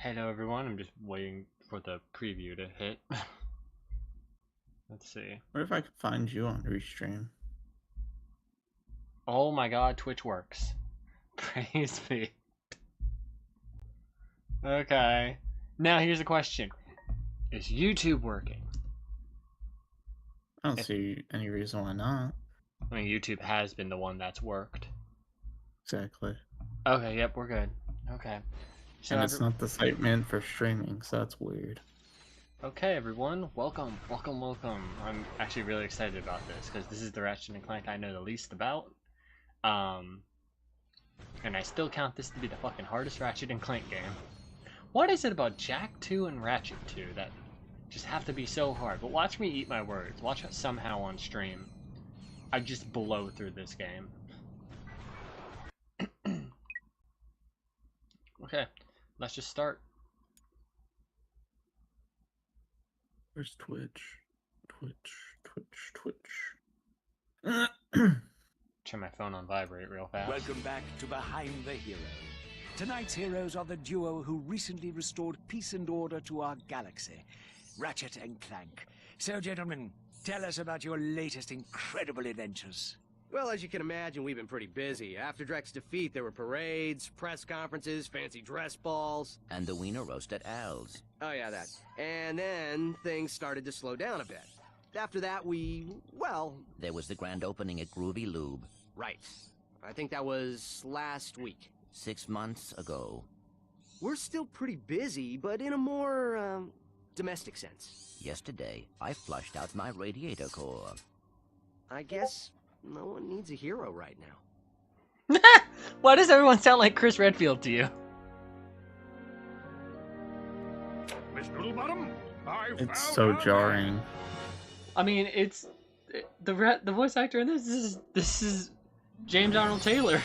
Hello everyone, I'm just waiting for the preview to hit. Let's see. What if I could find you on Restream? Oh my god, Twitch works. Praise be. Okay. Now here's a question. Is YouTube working? I don't see any reason why not. I mean, YouTube has been the one that's worked. Exactly. Okay, yep, we're good. Okay. So and it's not the site meant for streaming, so that's weird. Okay, everyone, welcome. I'm actually really excited about this because this is the Ratchet and Clank I know the least about. And I still count this to be the fucking hardest Ratchet and Clank game. What is it about Jak 2 and Ratchet 2 that just have to be so hard? But watch me eat my words. Watch it somehow on stream. I just blow through this game. Okay, let's just start. Where's Twitch? Twitch. Turn my phone on vibrate real fast. Welcome back to Behind the Hero. Tonight's heroes are the duo who recently restored peace and order to our galaxy, Ratchet and Clank. So, gentlemen, tell us about your latest incredible adventures. Well, as you can imagine, we've been pretty busy. After Drek's defeat, there were parades, press conferences, fancy dress balls. And the wiener roast at Al's. Oh, yeah, that. And then things started to slow down a bit. After that, There was the grand opening at Groovy Lube. Right. I think that was last week. 6 months ago. We're still pretty busy, but in a more, domestic sense. Yesterday, I flushed out my radiator core. I guess no one needs a hero right now. Why does everyone sound like Chris Redfield to you? Miss Noodlebottom, It's so jarring. I mean, the voice actor in this is James Arnold Taylor.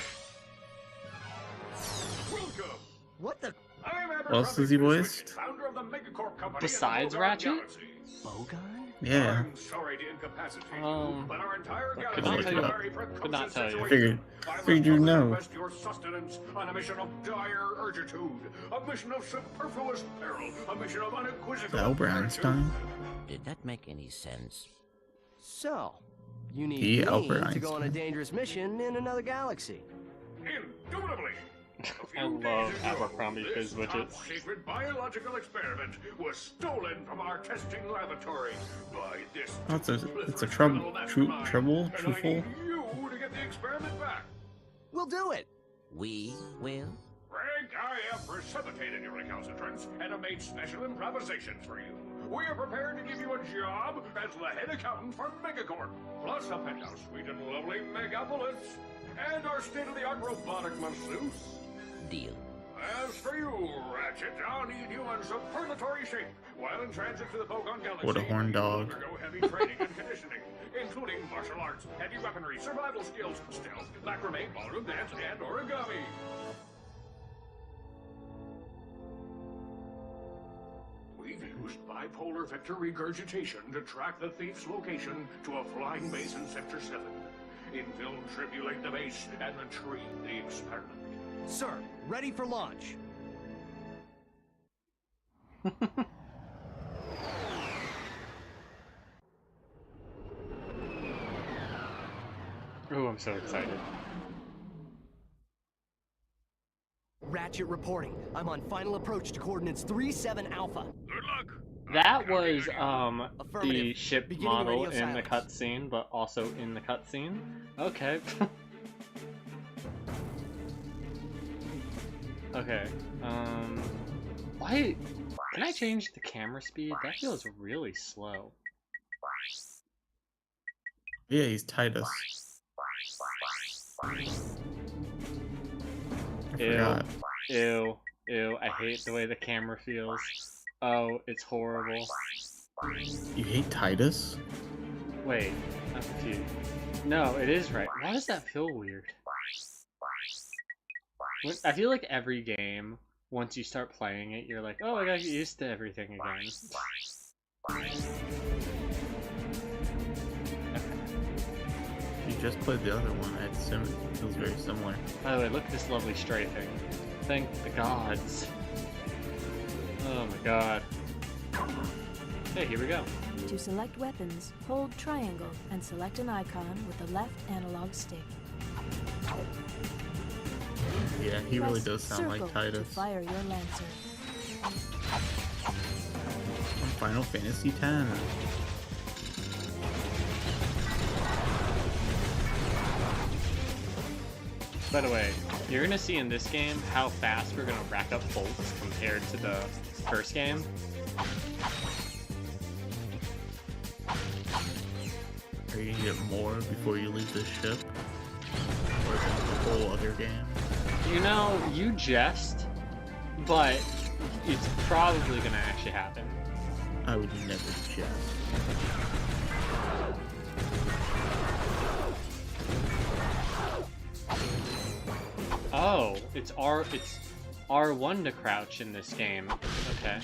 Welcome. What the? What else is he voiced? Founder of the Megacorp Company Besides in the Bogar Ratchet? Galaxy. Bogar? Yeah. I'm sorry to incapacitate you, but our entire could galaxy not is tell in a you. very Could not precocious tell you. situation. Figured you know. Request your sustenance on a mission of dire urgitude, a mission of superfluous peril, a mission of unequivocal Albert gratitude. Einstein? Did that make any sense? So, you need He, me Albert to go on a Einstein. dangerous mission in another galaxy. Indubitably. I love Abercrombie Fizz widgets. Top secret biological experiment was stolen from our testing laboratory by this. Oh, it's a truthful trouble, and truthful. I need you to get the experiment back. We'll do it. We will? Frank, I have precipitated your recalcitrance and have made special improvisations for you. We are prepared to give you a job as the head accountant for Megacorp, plus a penthouse suite in lovely Megapolis, and our state-of-the-art robotic masseuse. Deal. As for you, Ratchet, I'll need you in superlatory shape while in transit to the Bogon Galaxy. What a horn You dog. will undergo heavy training and conditioning, including martial arts, heavy weaponry, survival skills, stealth, macrame, ballroom dance, and origami. We've used bipolar vector regurgitation to track the thief's location to a flying base in Sector 7. Infiltrate the base and retrieve the experiment. Sir, ready for launch. Ooh, I'm so excited. Ratchet reporting. I'm on final approach to coordinates 3-7 Alpha. Good luck. That was the Affirmative. ship Beginning model radio in the silence. cutscene, but also in the cutscene. Okay. Okay. Why? Can I change the camera speed? That feels really slow. Yeah, he's Titus. I Ew. forgot. Ew. I hate the way the camera feels. Oh, it's horrible. You hate Titus? Wait, I'm confused. No, it is right. Why does that feel weird? I feel like every game, once you start playing it, you're like, oh, I gotta get used to everything again. You just played the other one. I assume it feels very similar. By the way, look at this lovely strafing. Thank the gods. god. Okay, here we go. To select weapons, hold triangle and select an icon with the left analog stick. Yeah, he really Press does sound like circle Titus. to fire your lancer. From Final Fantasy X. By the way, you're gonna see in this game how fast we're gonna rack up bolts compared to the first game. Are you gonna get more before you leave the ship? Or is it a whole other game? You know, you jest, but it's probably gonna actually happen. I would never jest. Oh, it's R1 to crouch in this game. Okay.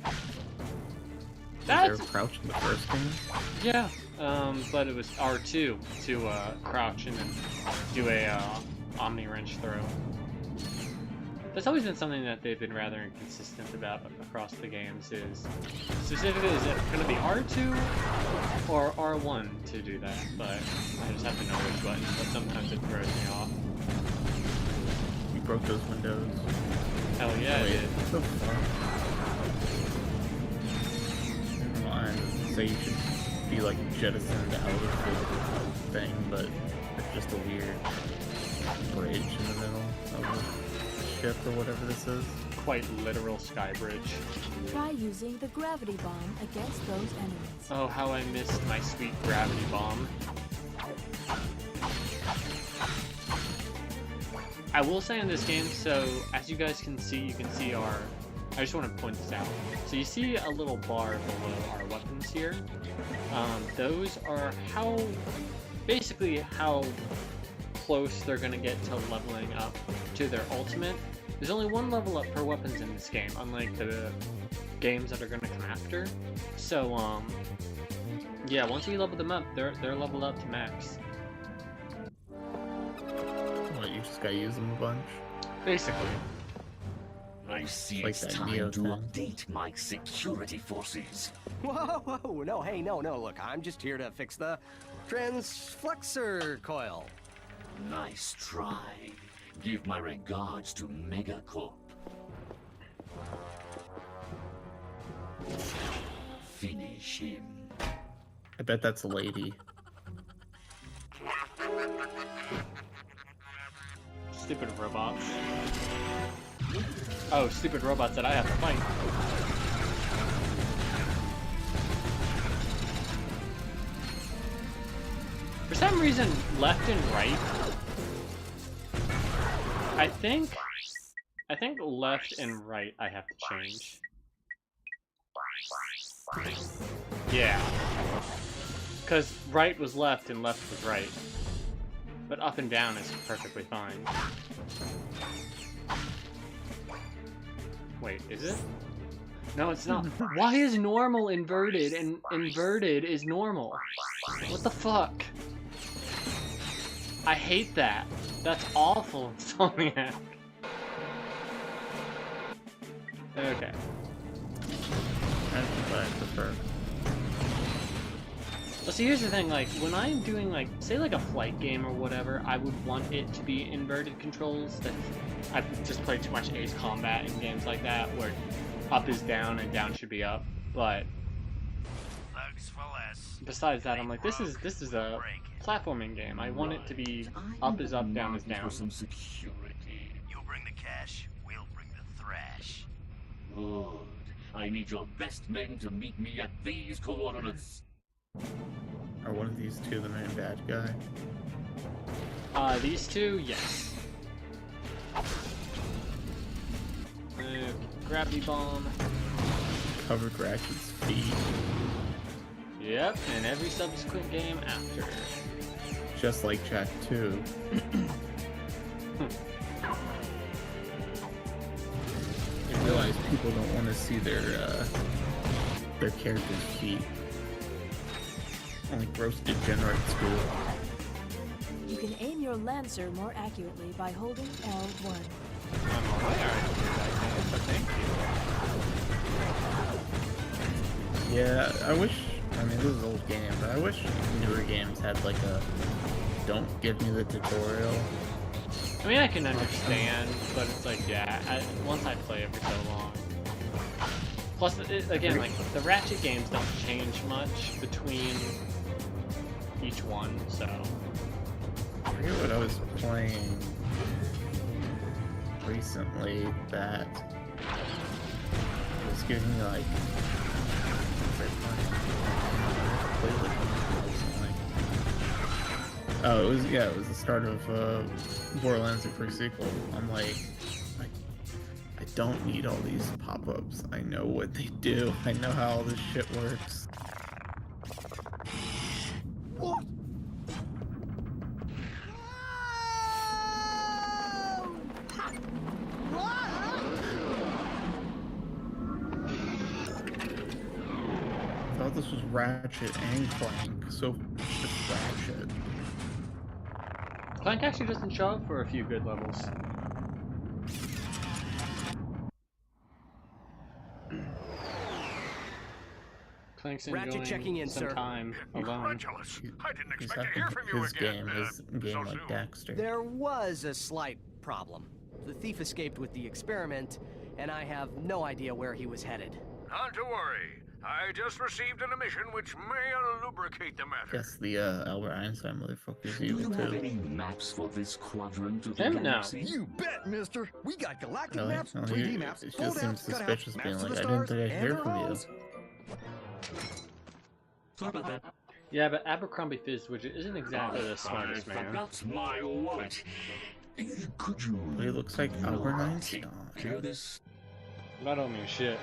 Was there That's a crouch in the first game? yeah. But it was R2 to crouch and then do a Omni Wrench throw. That's always been something that they've been rather inconsistent about across the games. Is specifically, is it going to be R2 or R1 to do that? But I just have to know which button. But sometimes it throws me off. You broke those windows. Hell yeah, I Wait, did. what the fuck? Never mind. Say you should be like jettisoned out of the thing, but it's just a weird bridge in the middle of the ship or whatever this is. Quite literal sky bridge. Try using the gravity bomb against those enemies. Oh, how I missed my sweet gravity bomb. I will say in this game, so as you guys can see, our... I just want to point this out. So you see a little bar below our weapons here. Those are basically how close they're going to get to leveling up to their ultimate. There's only one level up per weapons in this game, unlike the games that are going to come after. So, yeah, once we level them up, they're leveled up to max. What, you just gotta use them a bunch? Basically. I see Like it's that time Neo to thing. update my security forces. Whoa, no, hey, no, look, I'm just here to fix the transflexor coil. Nice try. Give my regards to Megacorp. Finish him. I bet that's a lady. Stupid robots. Oh, stupid robots that I have to fight. For some reason, left and right. I think left and right I have to change. Yeah. Because right was left and left was right. But up and down is perfectly fine. Wait, is it? No, it's not. Why is normal inverted and inverted is normal? What the fuck? I hate that. That's awful, Insomniac. Okay. That's what I prefer. Well, see, here's the thing, like, when I'm doing, like, say, like, a flight game or whatever, I would want it to be inverted controls. That I've just played too much Ace Combat in games like that, where up is down and down should be up, but besides that, I'm like, this is a platforming game. I want it to be up is up, down is down. For some security. You'll bring the cash, we'll bring the thrash. Good. I need your best men to meet me at these coordinates. Are one of these two the main bad guy? These two, yes. Gravity bomb. Covered Ratchet's feet. Yep, and every subsequent game after. Just like Jack 2. I realize people don't want to see their character's feet. Only gross degenerates do it. You can aim your lancer more accurately by holding L1. I'm aware I can do that, but thank you. Yeah, I wish. I mean, this is an old game, but I wish newer games had like a "don't give me the tutorial." I mean, I can understand, but it's like, yeah, once I play it for so long. Plus, again, like, the Ratchet games don't change much between each one, so... I forget what I was playing recently that was giving me, like... Oh, it was the start of Borderlands, the pre-sequel. I'm like, I don't need all these pop-ups. I know what they do. I know how all this shit works. What? I thought this was Ratchet and Clank, so just Ratchet. Clank actually doesn't show up for a few good levels. Clank's Ratchet checking in, some sir. time alone. Congratulations. I didn't He's expect to hear having from you his again. game so like soon. Dexter. There was a slight problem. The thief escaped with the experiment, and I have no idea where he was headed. Not to worry. I just received an emission which may lubricate the matter. Guess the Albert Einstein motherfuckers Do evil you have too. any maps for this quadrant of the Him? No. galaxy? You bet, mister. We got galactic Really? maps, Well, 3D he- maps, it just fold seems outs, cutouts, suspicious maps being to like, the I didn't stars, think I'd and hear their from you. roles. Sorry about that. Yeah, but Abercrombie Fizzwidget isn't exactly the smartest I man. forgot my wallet. Could you... But he looks like Albert Einstein. Care this? That don't mean shit.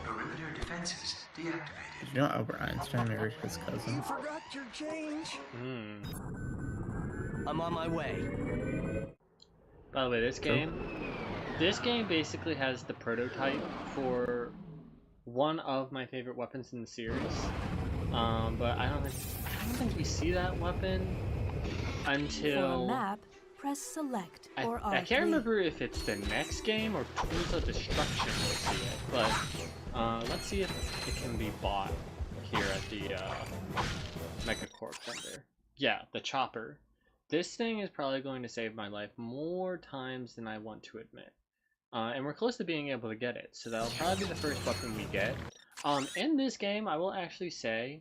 Perimeter defenses deactivated. Did you know Albert Einstein married his cousin? You forgot your change. I'm on my way. By the way, this game basically has the prototype for one of my favorite weapons in the series. But I don't think we see that weapon until For a map, press select or R3. I can't remember if it's the next game or Tools of Destruction we'll see it, but let's see if it can be bought here at the Megacorp Center. Yeah, the chopper. This thing is probably going to save my life more times than I want to admit. And we're close to being able to get it, so that'll probably be the first weapon we get. In this game, I will actually say,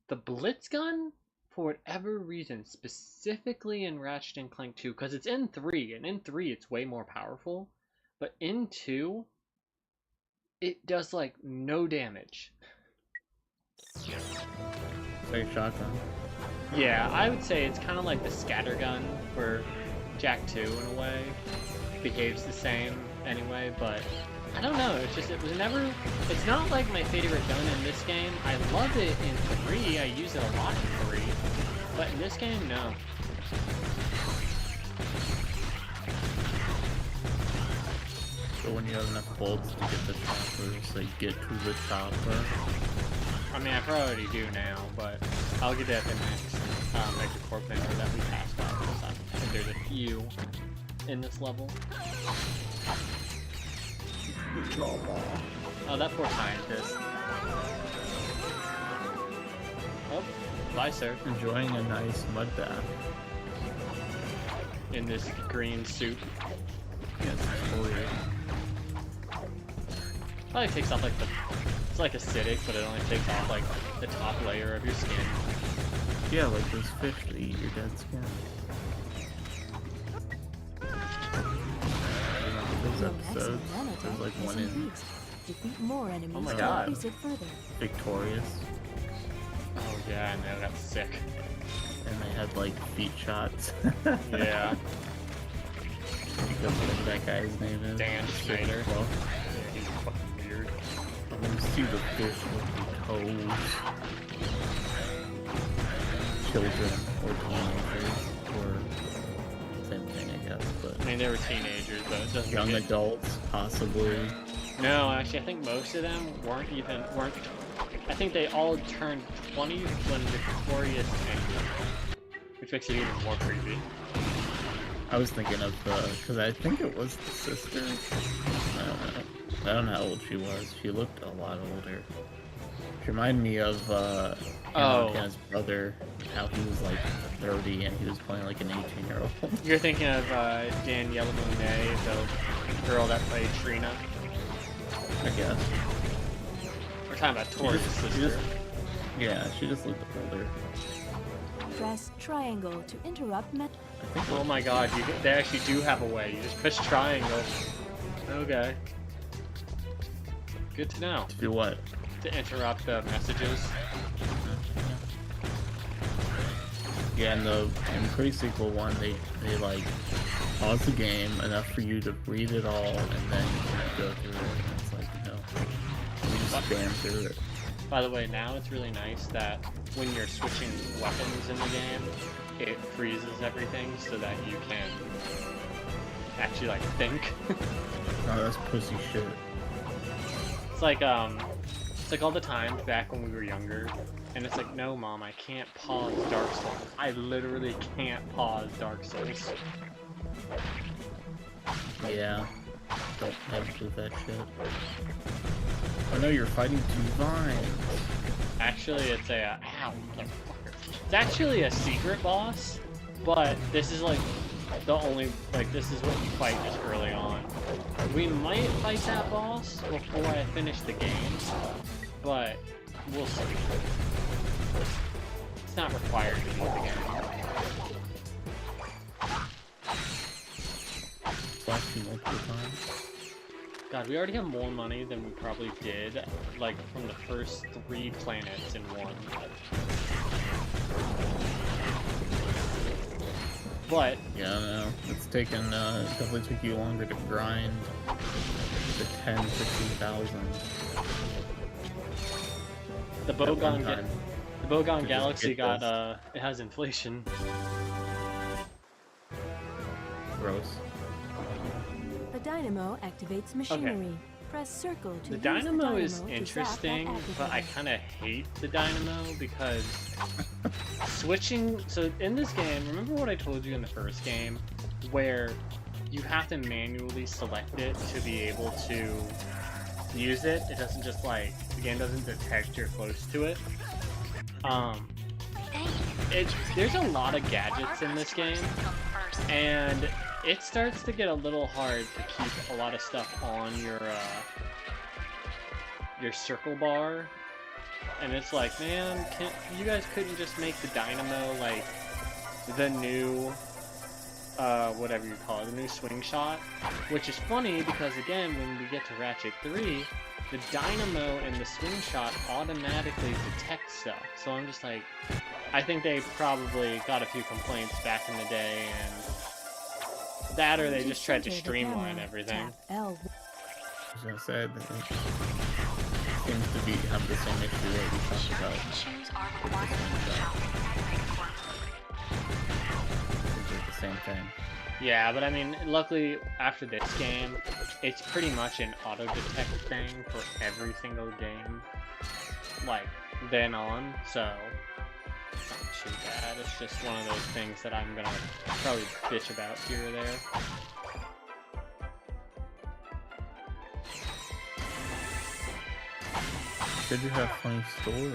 the Blitz gun, for whatever reason, specifically in Ratchet and Clank 2, because it's in 3, and in 3 it's way more powerful, but in 2, it does like no damage. It's like a shotgun. Yeah, I would say it's kind of like the scatter gun for Jak 2 in a way. Behaves the same anyway, but I don't know, it's not like my favorite gun in this game. I love it in 3, I use it a lot in 3, but in this game, no. So when you have enough bolts to get the chopper, it's like get to the chopper. I mean, I probably already do now, but I'll get that at the next Megacorp vendor that we passed by, because I think there's a few in this level. Oh, that poor scientist. Oh, bye, sir. Enjoying a nice mud bath. In this green suit. Yes, exfoliate. Probably takes off like it's like acidic, but it only takes off like the top layer of your skin. Yeah, like those fish that eat your dead skin. Those episodes, there's like one in Defeat more enemies Oh my to God. increase it further. Victorious, Oh yeah, I know, that's sick. and they had like feet shots. Yeah. Because whatever that guy's name is. Dan Fish Schneider. Fluff. Yeah, he's fucking weird. When you see the fish with the toes. Children or teenagers, or same thing I guess, but I mean, they were teenagers, but it doesn't young make it... adults possibly. No, actually, I think most of them weren't. I think they all turned 20 when Victorious ended, which makes it even more creepy. I was thinking of because I think it was the sister. I don't know. I don't know how old she was. She looked a lot older. She reminded me of Hannah's brother, how he was like 30 and he was playing like an 18-year-old. You're thinking of Daniela Monet, the girl that played Trina? I guess. We're talking about Tori's sister. She just looked older. Press triangle to interrupt Oh my god, they actually do have a way. You just push triangle. Okay. Good to know. To do what? To interrupt the messages. Yeah, in the pre-sequel one, they like pause the game enough for you to read it all, and then you go through it. And it's like, you just spam through it. By the way, now it's really nice that when you're switching weapons in the game, it freezes everything so that you can actually like think. Oh, that's pussy shit. It's like all the times back when we were younger, and it's like, no, Mom, I can't pause Dark Souls. I literally can't pause Dark Souls. Yeah. Don't ever do that shit. I know you're fighting two vines. Actually, it's a ow, motherfucker. It's actually a secret boss, but this is like the only this is what you fight just early on. We might fight that boss before I finish the game, but we'll see. It's not required to beat the game. Flash you multiple times. God, we already have more money than we probably did, like, from the first 3 planets in one. But... yeah, I know. It's taken, definitely took you longer to grind the 10,000, 15,000. The Bogon Galaxy got, it has inflation. Gross. The dynamo activates machinery. Press circle to The use dynamo the is dynamo interesting, to zap that but I kind of hate the dynamo because switching... So in this game, remember what I told you in the first game, where you have to manually select it to be able to use it? It doesn't just like... The game doesn't detect you're close to it. There's a lot of gadgets in this game, and it starts to get a little hard to keep a lot of stuff on your circle bar, and it's like, man, you guys couldn't just make the dynamo like the new whatever you call it, the new swing shot? Which is funny because again, when we get to Ratchet 3, the dynamo and the swing shot automatically detect stuff. So I'm just like, I think they probably got a few complaints back in the day, and that or they just tried to streamline everything. I was gonna say that it seems to have the same issue that we talked about. It's the same thing. Yeah, but I mean, luckily after this game, it's pretty much an auto-detect thing for every single game, like, then on, so it's not too bad. It's just one of those things that I'm gonna probably bitch about here or there. Did you have funny stories?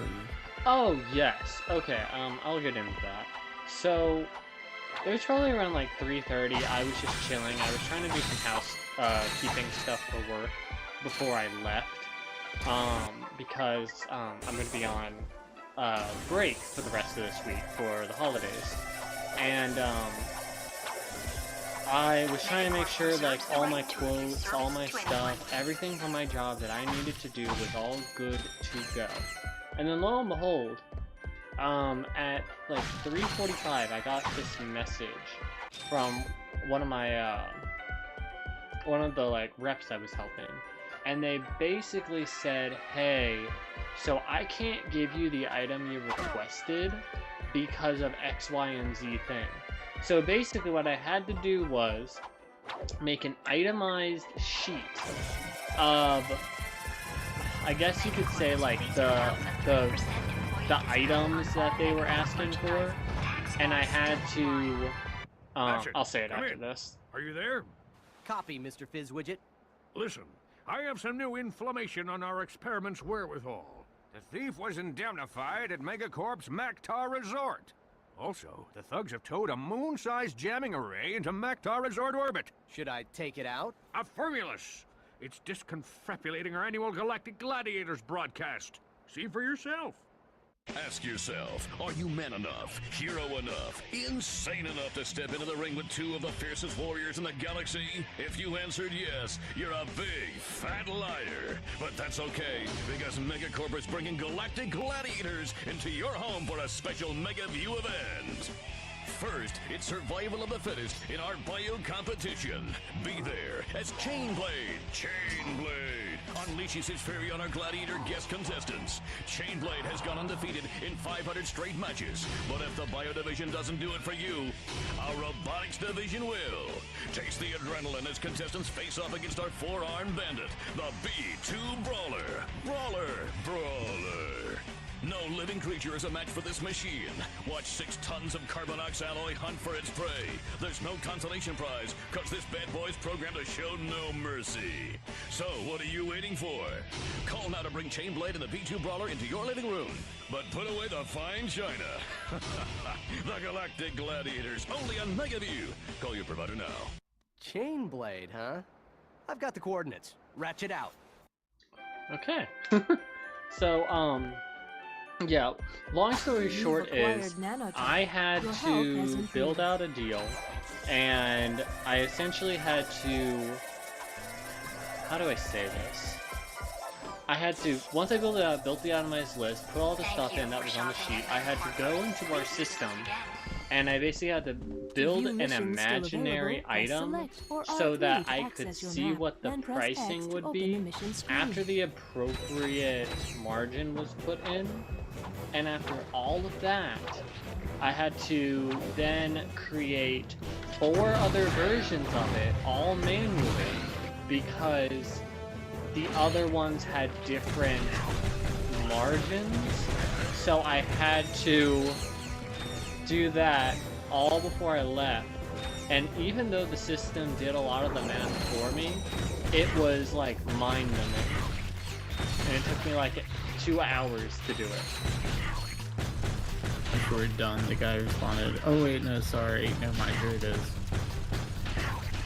Oh, yes. Okay, I'll get into that. So, it was probably around like 3:30. I was just chilling. I was trying to do some housekeeping stuff for work before I left. Because I'm going to be on break for the rest of this week for the holidays. And I was trying to make sure like all my quotes, all my stuff, everything from my job that I needed to do was all good to go. And then lo and behold, at like 3:45, I got this message from one of my one of the like reps I was helping, and they basically said, hey, so I can't give you the item you requested because of X, Y, and Z thing. So basically what I had to do was make an itemized sheet of, I guess you could say, like the items that they were asking for, and I had to I'll say it after this. Are you there? Copy, Mr. Fizzwidget. Listen, I have some new information on our experiment's wherewithal. The thief was indemnified at Megacorp's Mactar Resort. Also, the thugs have towed a moon-sized jamming array into Mactar Resort orbit. Should I take it out? Affirmulous! It's disconfabulating our annual Galactic Gladiators broadcast. See for yourself. Ask yourself, are you man enough, hero enough, insane enough to step into the ring with two of the fiercest warriors in the galaxy? If you answered yes, you're a big, fat liar. But that's okay, because Megacorp is bringing Galactic Gladiators into your home for a special Mega View event. First, it's survival of the fittest in our bio competition. Be there as Chainblade unleashes his fury on our Gladiator guest contestants. Chainblade has gone undefeated in 500 straight matches, but if the bio division doesn't do it for you, our robotics division will. Taste the adrenaline as contestants face off against our four-armed bandit, the B2 Brawler. No living creature is a match for this machine. Watch 6 tons of Carbonox alloy hunt for its prey. There's no consolation prize, cause this bad boy's programmed to show no mercy. So, what are you waiting for? Call now to bring Chainblade and the B2 Brawler into your living room. But put away the fine china. The Galactic Gladiators, only on Megaview. Call your provider now. Chainblade, huh? I've got the coordinates. Ratchet out. Okay. So, yeah, long story short is, I had to build out a deal, and I essentially had to, how do I say this? I had to, once I built it out, built the itemized list, put all the stuff in that was on the sheet, I had to go into our system, and I basically had to build an imaginary item so that I could see what the pricing would be after the appropriate margin was put in. And after all of that, I had to then create 4 other versions of it, all manually, because the other ones had different margins. So I had to do that all before I left. And even though the system did a lot of the math for me, it was like mind-numbing. And it took me like 2 hours to do it. After we're done, the guy responded, oh wait, no, sorry, never mind, here it is.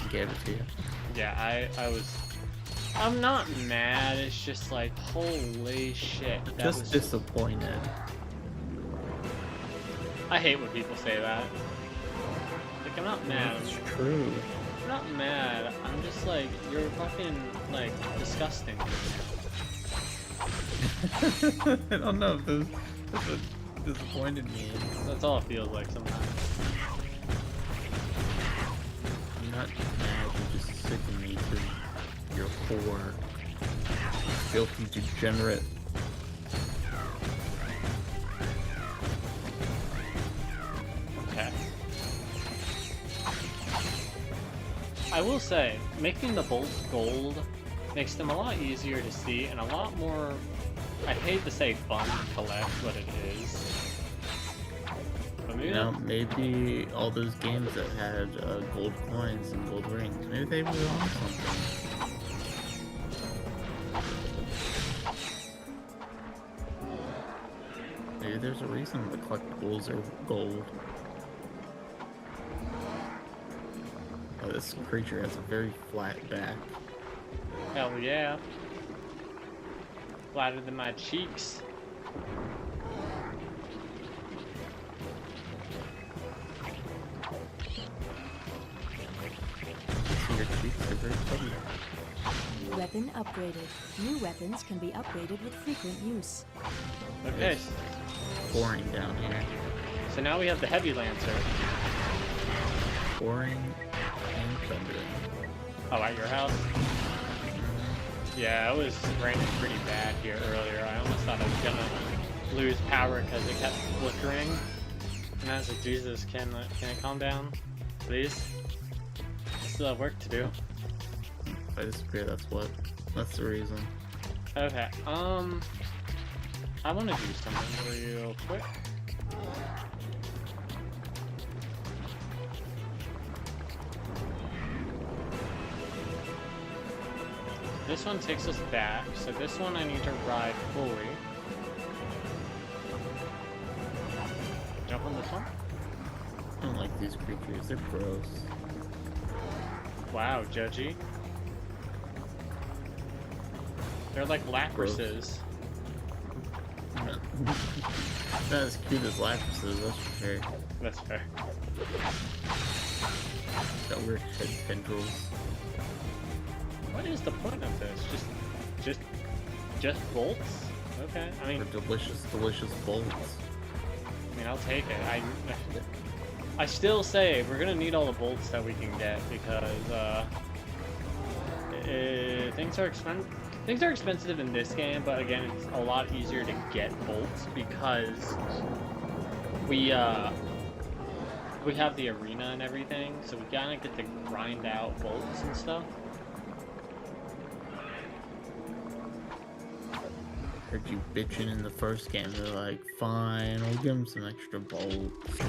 He gave it to you. Yeah, I'm not mad, it's just like, holy shit. That Just was disappointed. I hate when people say that. Like, I'm not mad. It's true. I'm not mad, I'm just like, you're fucking, like, disgusting. I don't know if this what disappointed me. That's all it feels like sometimes. I'm not mad, you're just sick of me for your poor, filthy degenerate. Okay. I will say, making the bolts gold makes them a lot easier to see and a lot more, I hate to say fun to collect, but it is. But maybe, You know, maybe all those games that had gold coins and gold rings, maybe they were on something. Maybe there's a reason the collectibles are gold. Oh, this creature has a very flat back. hell yeah. Flatter than my cheeks. Your cheeks are very pretty. Weapon upgraded. New weapons can be upgraded with frequent use. Okay. It's pouring down here. So now we have the Heavy Lancer. Pouring and thundering. Oh, at your house? Yeah, it was raining pretty bad here earlier. I almost thought I was gonna lose power because it kept flickering. And I was like, Jesus, can it calm down? Please? I still have work to do. If I disappear, that's the reason. Okay, I wanna do something real quick. This one takes us back, so this one I need to ride fully. Jump on this one? I don't like these creatures, they're gross. Wow, judgy. They're like lacrises. Not as cute as lacrises, that's for sure. That's fair. Got weird head tendrils. What is the point of this? Just bolts? Okay, I mean... They're delicious bolts. I mean, I'll take it. I still say we're gonna need all the bolts that we can get because things are expensive in this game, but again, it's a lot easier to get bolts because we have the arena and everything, so we kind of get to grind out bolts and stuff. Heard you bitching in the first game. They're like, fine, I'll give them some extra bolts.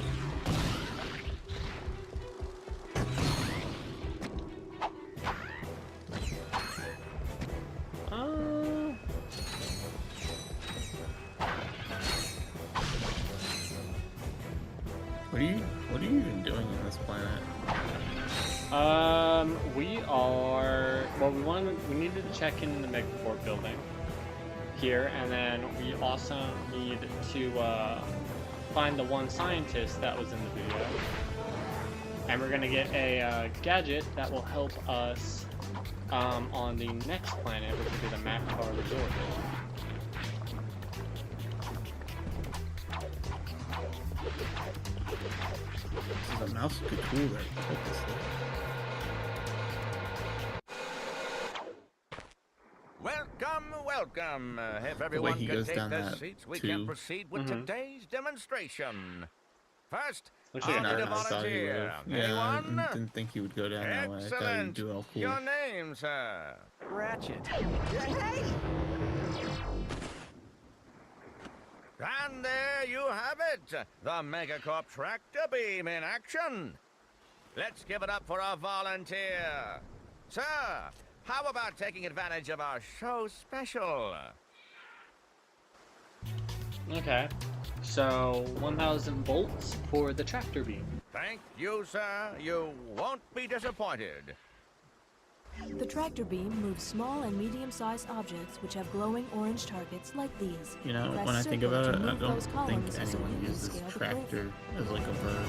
What are you even doing in this planet? We needed to check in the Megacorp building here, and then we also need to find the one scientist that was in the video. And we're gonna get a gadget that will help us on the next planet, which will be the Makar Resort. The mouse could be cool there. Welcome. If everyone can take their seats, we can proceed with today's demonstration. First, I need a volunteer. Anyone? I didn't think he would go down that way. I thought he'd do all cool. Your name, sir? Ratchet. Hey! And there you have it, the Megacorp tractor beam in action. Let's give it up for our volunteer. Sir, how about taking advantage of our show special? Okay, so 1,000 volts for the tractor beam. Thank you, sir. You won't be disappointed. The tractor beam moves small and medium-sized objects which have glowing orange targets like these. You know, Press when I think circle about to it, I move don't those think columns so anyone you can uses scale the tractor as like a verb.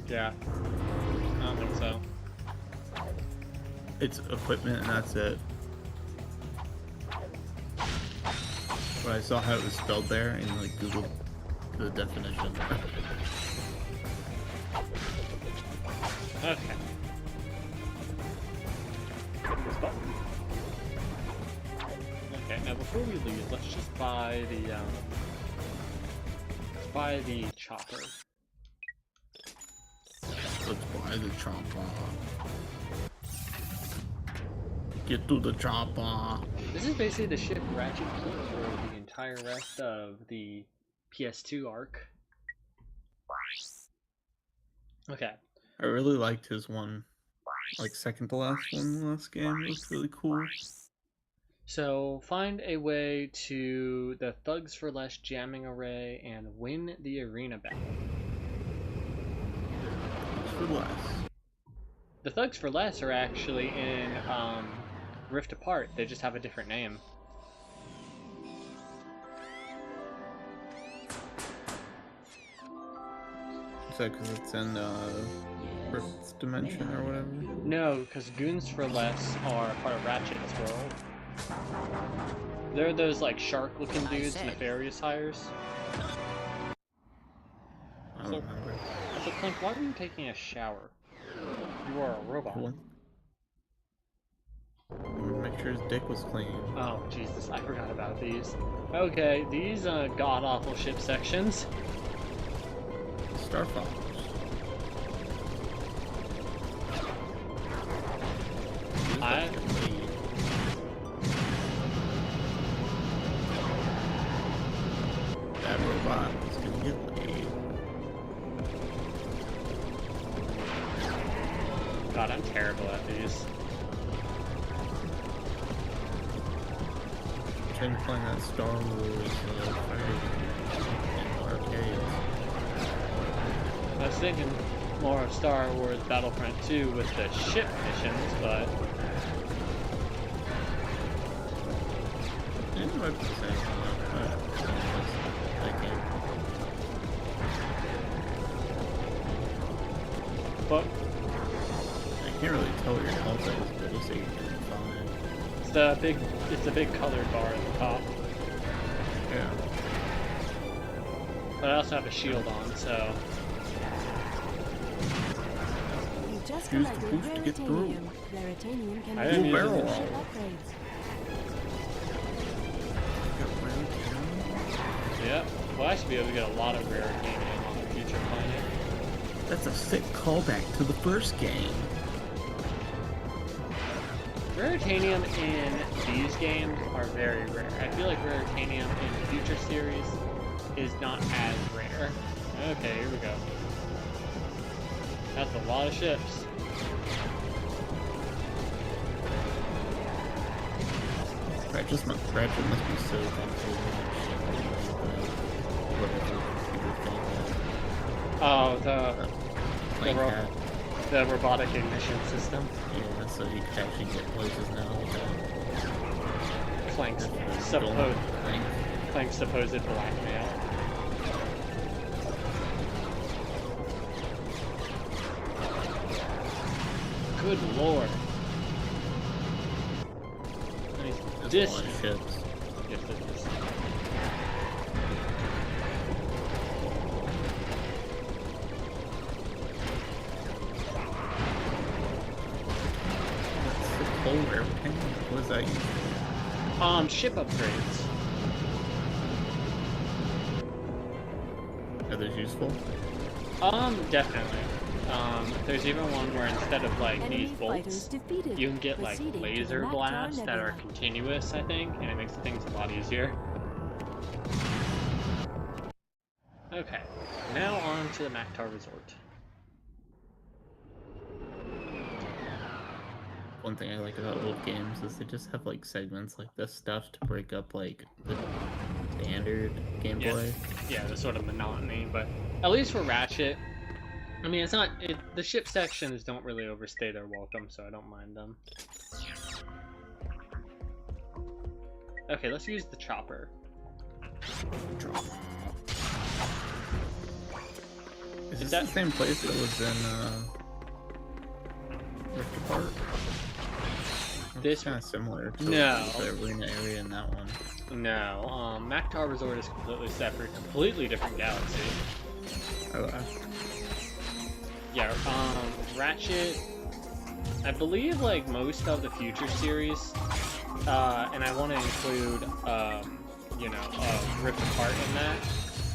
Yeah. I don't think so. It's equipment and that's it. But I saw how it was spelled there and like Googled the definition. Okay. Okay, now before we leave, let's just buy the chopper. Let's buy the chopper. Get to the chopper. This is basically the ship Ratchet keeps for the entire rest of the PS2 arc. Okay. I really liked his one, like second to last one in the last game. It was really cool. So, find a way to the Thugs for Less jamming array and win the arena battle. For less. The Thugs for Less are actually in Rift Apart. They just have a different name. Is that because it's in Rift's dimension or whatever? No, because Goons for Less are part of Ratchet's world. They're those like shark-looking dudes Nefarious hires. I don't remember. So Clank, why were you taking a shower? You are a robot. Cool. Make sure his dick was clean. Oh, Jesus, I forgot about these. Okay, these god-awful ship sections. Starfox. That robot is gonna get laid. God, I'm terrible at these. Been playing that Star Wars in arcades. I was thinking more of Star Wars Battlefront 2 with the ship missions, but... Yeah, it might be the same. That game. But... I can't really tell what your health is, but it'll say you're doing fine. It's a big colored bar at the top. Yeah. But I also have a shield on, so... You just Use the collected boost to get through. Raritanium. Raritanium can I be am used using for it. ship upgrades. Yeah. Well, I should be able to get a lot of Raritanium on the future planet. That's a sick callback to the first game. Raritanium in these games are very rare. I feel like Raritanium in the future series is not as rare. Okay, here we go. That's a lot of ships. Ratchet must be so thankful Oh, the robotic ignition system. Yeah, so you can actually get places now. Clank's supposed blackmail. Good lord. That's a lot of ships. Yes, it is. What is that used? Ship upgrades. Are those useful? Definitely. There's even one where instead of like these bolts, you can get like laser blasts that are continuous, I think, and it makes things a lot easier. Okay, now on to the Maktar Resort. One thing I like about old games is they just have like segments like this stuff to break up like the standard gameplay. Yeah, the sort of monotony, but at least for Ratchet, I mean, it's not. The ship sections don't really overstay their welcome, so I don't mind them. Okay, let's use the chopper. Is this the same place that was in Rift Apart? This kind of similar to the arena area in that one. No, Maktar Resort is completely separate, completely different galaxy. Oh, yeah, Ratchet, I believe like most of the future series, and I want to include, you know, Rift Apart in that,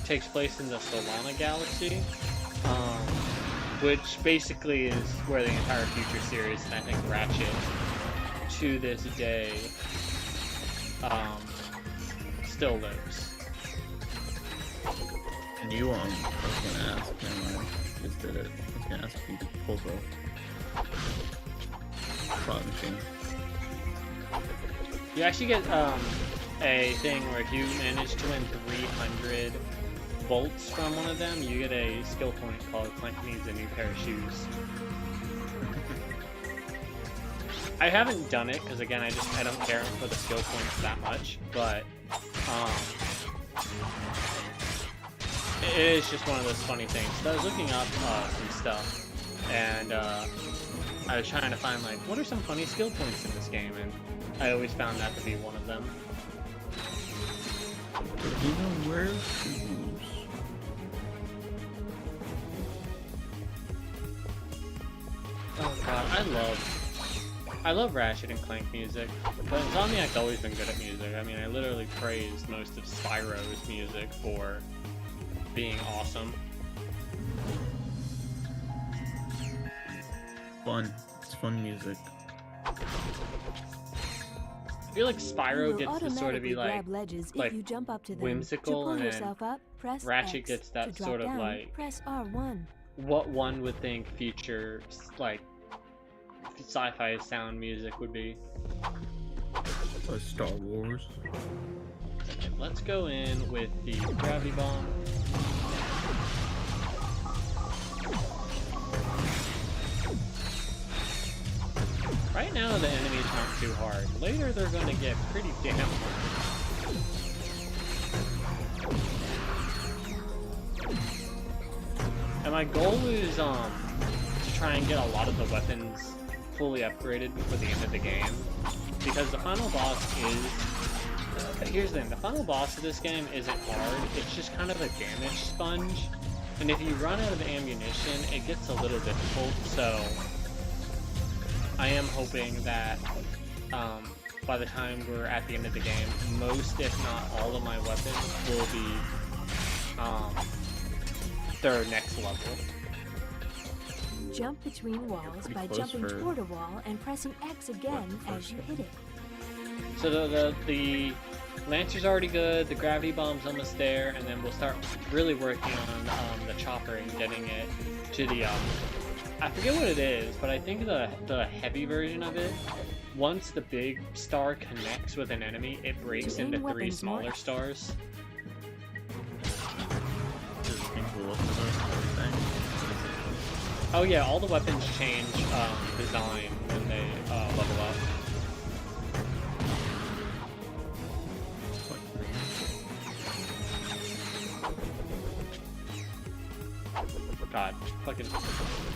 takes place in the Solana galaxy, which basically is where the entire future series, and I think Ratchet, to this day, still lives. And you, I was gonna ask, never mind, just did it. I was gonna ask if you could pull the slot machine. You actually get, a thing where if you manage to win 300 bolts from one of them, you get a skill point called Clank Needs a New Pair of Shoes. I haven't done it because again I don't care for the skill points that much, but it is just one of those funny things. So I was looking up some stuff, and I was trying to find like what are some funny skill points in this game, and I always found that to be one of them. Even wear shoes. Oh god, I love Ratchet and Clank music, but Insomniac's always been good at music. I mean, I literally praised most of Spyro's music for being awesome. Fun. It's fun music. I feel like Spyro gets to sort of be like whimsical, and then Ratchet gets that sort of like press R1. what one would think future like sci-fi sound music would be. Star Wars. Okay, let's go in with the gravity bomb. Right now the enemy's not too hard. Later they're going to get pretty damn hard. And my goal is to try and get a lot of the weapons fully upgraded before the end of the game. Because the final boss is... Here's the thing, the final boss of this game isn't hard, it's just kind of a damage sponge. And if you run out of ammunition, it gets a little difficult, so... I am hoping that by the time we're at the end of the game, most, if not all, of my weapons will be their next level. Jump between walls by jumping toward a wall and pressing X again as you hit it. So the Lancer's already good, the gravity bomb's almost there, and then we'll start really working on the chopper and getting it to the I forget what it is, but I think the heavy version of it, once the big star connects with an enemy, it breaks into 3 smaller stars. Oh yeah, all the weapons change design when they level up. God, fucking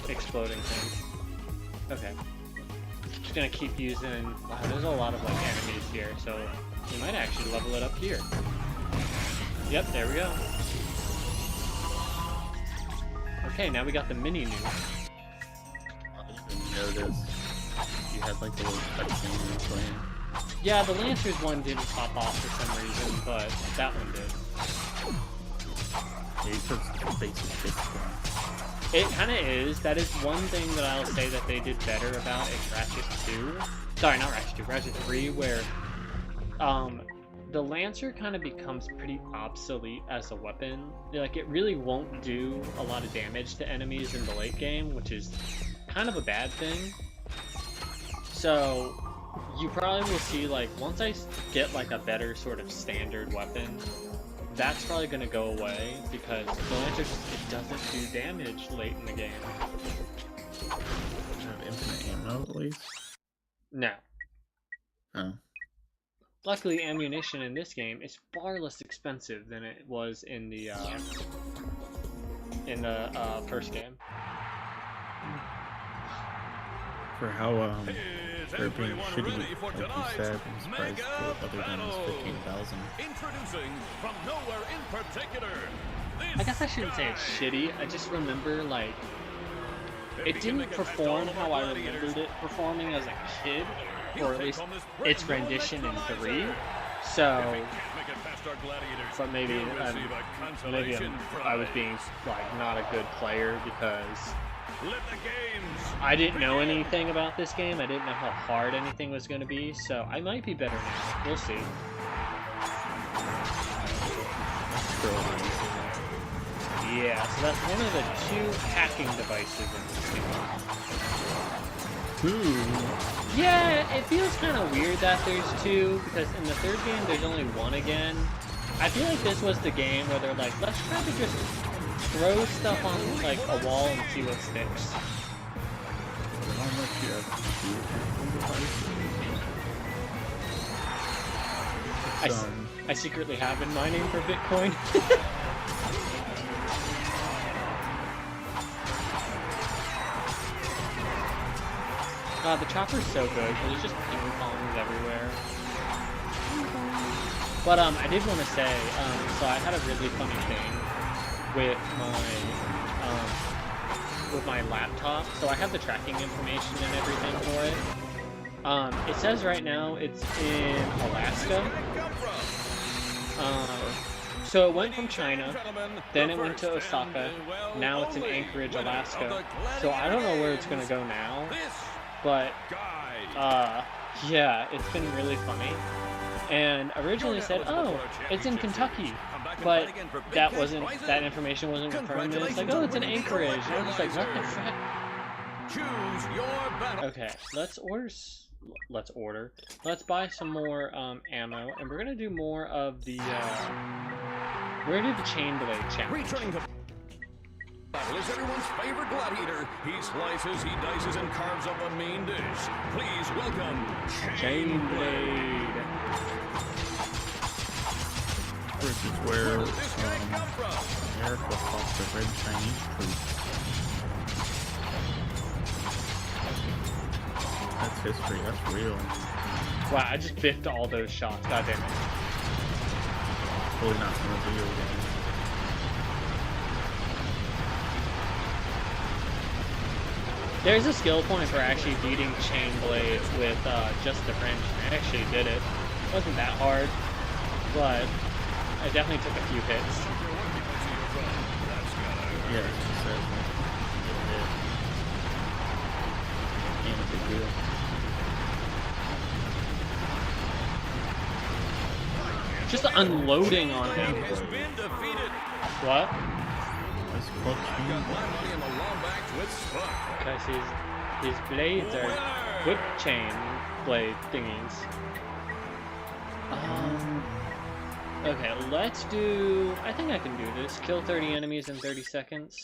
exploding things. Okay. Just gonna keep using... Wow, there's a lot of like enemies here, so we might actually level it up here. Yep, there we go. Okay, now we got the mini nuke. I didn't notice you had like the little cutscene playing. Yeah, the Lancer's one didn't pop off for some reason, but that one did. Yeah, you took basic shit from. It kind of is. That is one thing that I'll say that they did better about in Ratchet 2. Sorry, not Ratchet 2, Ratchet 3, where the Lancer kind of becomes pretty obsolete as a weapon. Like, it really won't do a lot of damage to enemies in the late game, which is kind of a bad thing. So, you probably will see, like, once I get, like, a better sort of standard weapon, that's probably going to go away, because the Lancer just, it doesn't do damage late in the game. Does it have infinite ammo at least? No. Oh. Luckily, ammunition in this game is far less expensive than it was in the first game. For how for being shitty, like you said, I'm surprised the other gun was 15,000. Introducing from nowhere in particular. I guess I shouldn't say it's shitty. I just remember, like, it didn't perform how I remembered it performing as a kid, or at least its rendition in 3. So, but maybe I was being like not a good player because I didn't know anything about this game. I didn't know how hard anything was going to be. So I might be better now. We'll see. Yeah, so that's one of the 2 hacking devices in this game. Yeah, it feels kind of weird that there's 2, because in the 3rd game there's only 1 again. I feel like this was the game where they're like, let's try to just throw stuff on like a wall and see what sticks. I secretly have been mining for Bitcoin. The chopper's so good, because there's just ping pongs everywhere. But I did want to say, so I had a really funny thing with my laptop. So I have the tracking information and everything for it. It says right now it's in Alaska. So it went from China, then it went to Osaka, now it's in Anchorage, Alaska. So I don't know where it's gonna go now. But, yeah, it's been really funny. And originally said, oh, it's in Kentucky. But that information wasn't confirmed. And it's like, oh, it's in Anchorage. And I'm just like, what the fuck? Choose your battle. Okay, let's buy some more ammo, and we're gonna do more of the we're gonna do the chain blade challenge. Returning to battle is everyone's favorite gladiator. He slices, he dices, and carves up a main dish. Please welcome Chain blade. This is where America fought the red Chinese troops. That's history, that's real. Wow, I just biffed all those shots, god damn it. Totally not from a video game. There's a skill point for actually beating chain blade with just the wrench. I actually did it. It wasn't that hard, but I definitely took a few hits. Yeah, she said that. Ain't a big deal. Just the unloading on him. What? That's called chain. Because his blades are whip chain blade thingies. Okay, let's do... I think I can do this. Kill 30 enemies in 30 seconds.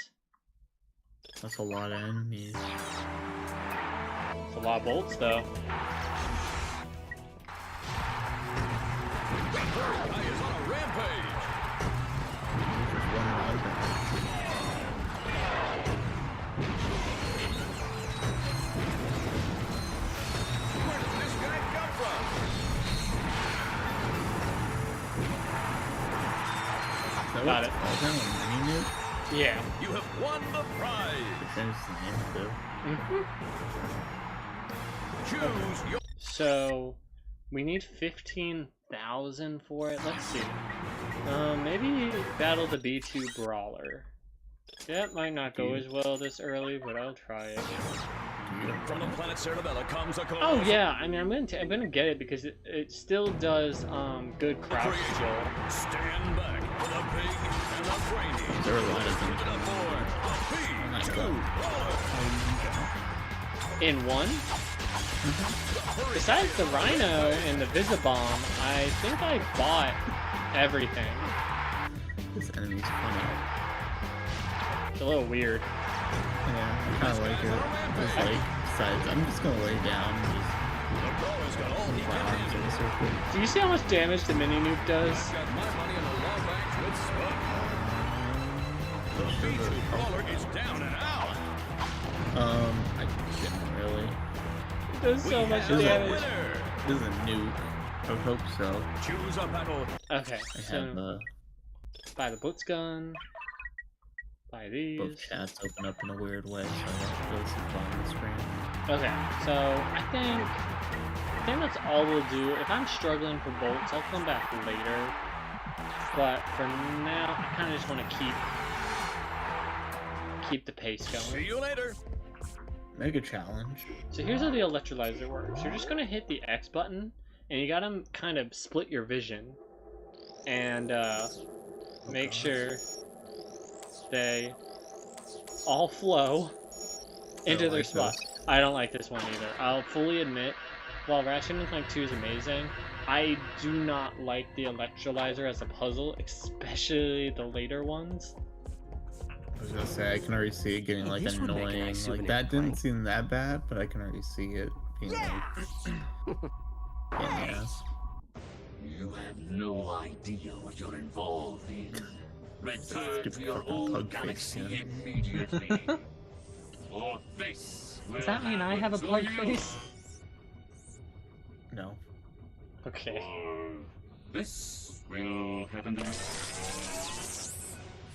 That's a lot of enemies. It's a lot of bolts, though. Guy is on a rampage. Just one round. Where does this guy come from? Got it. Yeah. You have won the prize. Choose your. So, we need 15,000 for it. Let's see. Maybe battle the B2 brawler. That might not go as well this early, but I'll try it. From the planet Cerebella comes a Oh yeah, I mean I'm gonna get it because it still does good crouch skill. Stand back for the big and the brainy. There are a lot of things. In one? Besides the Rhino and the Visibomb, I think I bought everything. This enemy's funny. It's a little weird. Yeah, I kinda like it. It's like, besides, I'm just gonna lay down and just fly arms in a circle. Do you see how much damage the mini nuke does? I didn't really. It does so much damage. This is a nuke. I would hope so. Choose a battle. Okay, I so have the buy the blitz gun. Buy these. both chats open up in a weird way, so I have to go to the bottom of the screen. Okay, so I think that's all we'll do. If I'm struggling for bolts, I'll come back later. But for now, I kind of just want to keep the pace going. See you later. Mega challenge. So here's how the electrolyzer works. You're just gonna hit the X button, and you gotta kind of split your vision, and make sure they all flow into their spot. I don't like this one either. I'll fully admit, while Ratchet and Clank 2 is amazing, I do not like the electrolyzer as a puzzle, especially the later ones. I was gonna say, I can already see it getting like annoying. Like that didn't seem that bad, but I can already see it being like yes. You have no idea what you're involved in. Return to your own galaxy immediately. Or this. Does that mean I have a pug face? No. Okay. This will happen.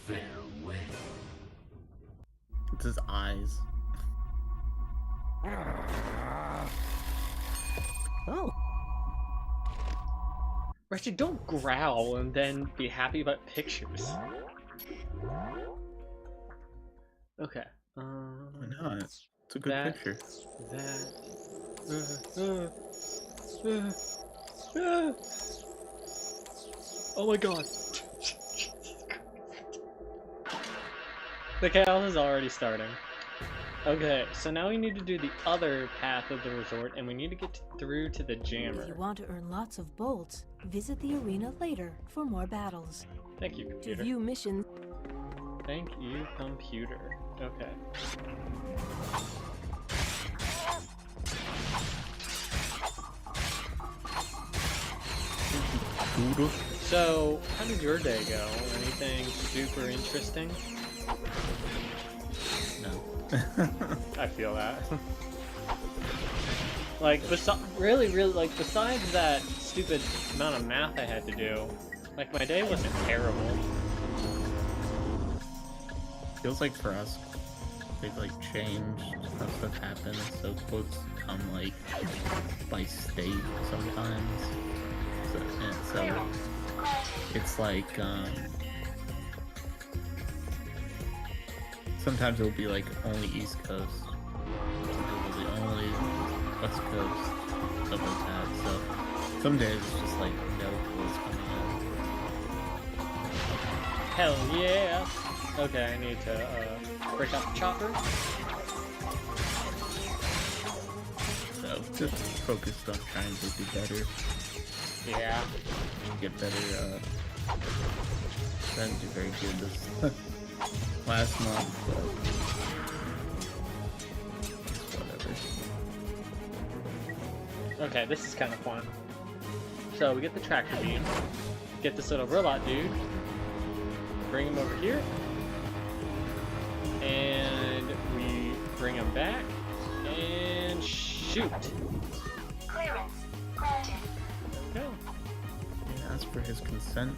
Farewell. It's his eyes. Oh. Ratchet, don't growl and then be happy about pictures. Okay. Why not? It's a good picture. Oh my god. The chaos is already starting. Okay, so now we need to do the other path of the resort, and we need to get through to the jammer. If you want to earn lots of bolts, visit the arena later for more battles. Thank you, To computer. view missions... Thank you, computer. Okay. So, how did your day go? Anything super interesting? No. I feel that. Like, really, like, besides that stupid amount of math I had to do, like, my day wasn't terrible. Feels like for us, they've like changed how stuff happens, so quotes come like by state sometimes. So it's like sometimes it'll be like only East Coast, sometimes it'll be only West Coast, stuff like that. So some days it's just like no quotes coming in. Hell yeah! Okay, I need to break out the chopper. So just focused on trying to do better. Yeah. Get better, didn't do very good this last month, but whatever. Okay, this is kind of fun. So we get the tractor beam, get this little robot dude, bring him over here, and we bring him back, and shoot! Clearance granted. Okay. You asked for his consent?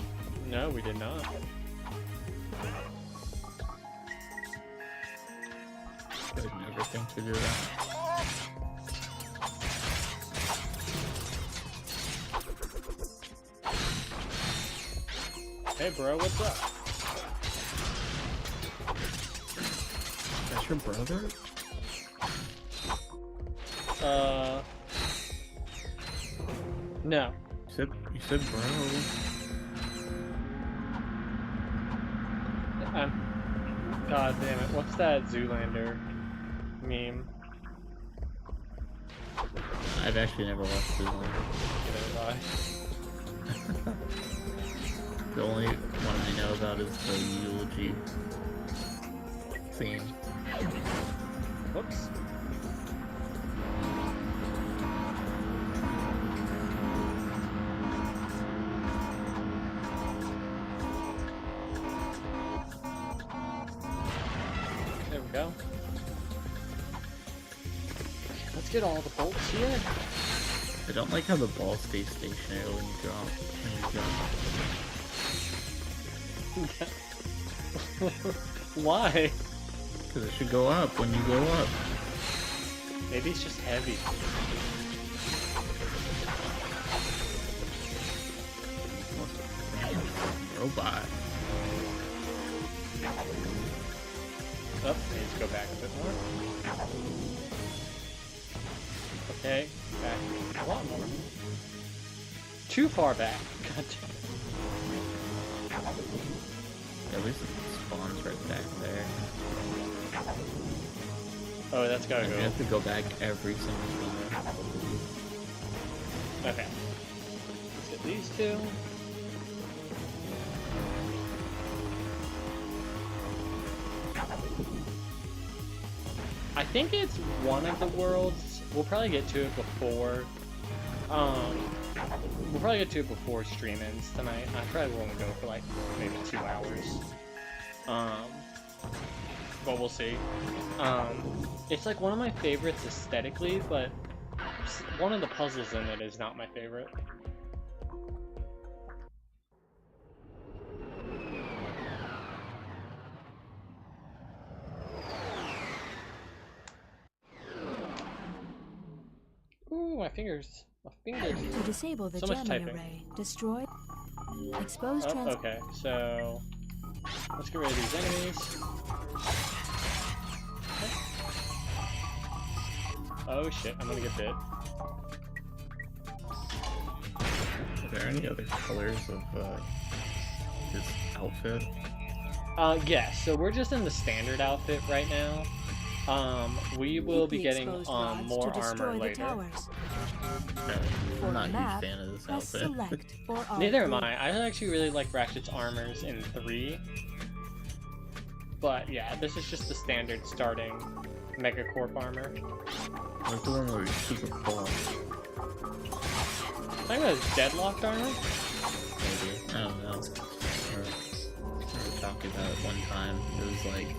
No, we did not. I'd never think to do that. Hey bro, what's up? That's your brother? No. You said bro. God damn it, what's that Zoolander meme? I've actually never watched Zoolander. The only one I know about is the eulogy theme. Whoops. There we go. Let's get all the bolts here. I don't like how the ball stays stationary when you jump. Why? Because it should go up when you go up. Maybe it's just heavy. Robot. Oh, needs to go back a bit more. Okay, back a lot more. Too far back. God damn it. At least it spawns right back there. Oh, that's gotta go. You have to go back every single time. Okay. Let's get these two. I think it's one of the worlds. We'll probably get to it before. We'll probably get to it before stream ends tonight. I probably won't go for like maybe 2 hours. But we'll see. It's like one of my favorites aesthetically, but one of the puzzles in it is not my favorite. Ooh, my fingers. My fingers. To disable the So much jamming typing. array, destroy... Expose Oh, okay, so... Let's get rid of these enemies. Okay. Oh shit, I'm gonna get bit. Are there any other colors of his outfit? Yeah, so we're just in the standard outfit right now. We will be getting exposed rods more to destroy armor the later. towers. No, I'm not a map, huge fan of this press outfit. select or Neither am R3. I. I actually really like Ratchet's armors in 3. But yeah, this is just the standard starting Megacorp armor. Like the one where he's super cool. I think that was Deadlocked armor? Maybe. I don't know. We were talking about it one time. It was like,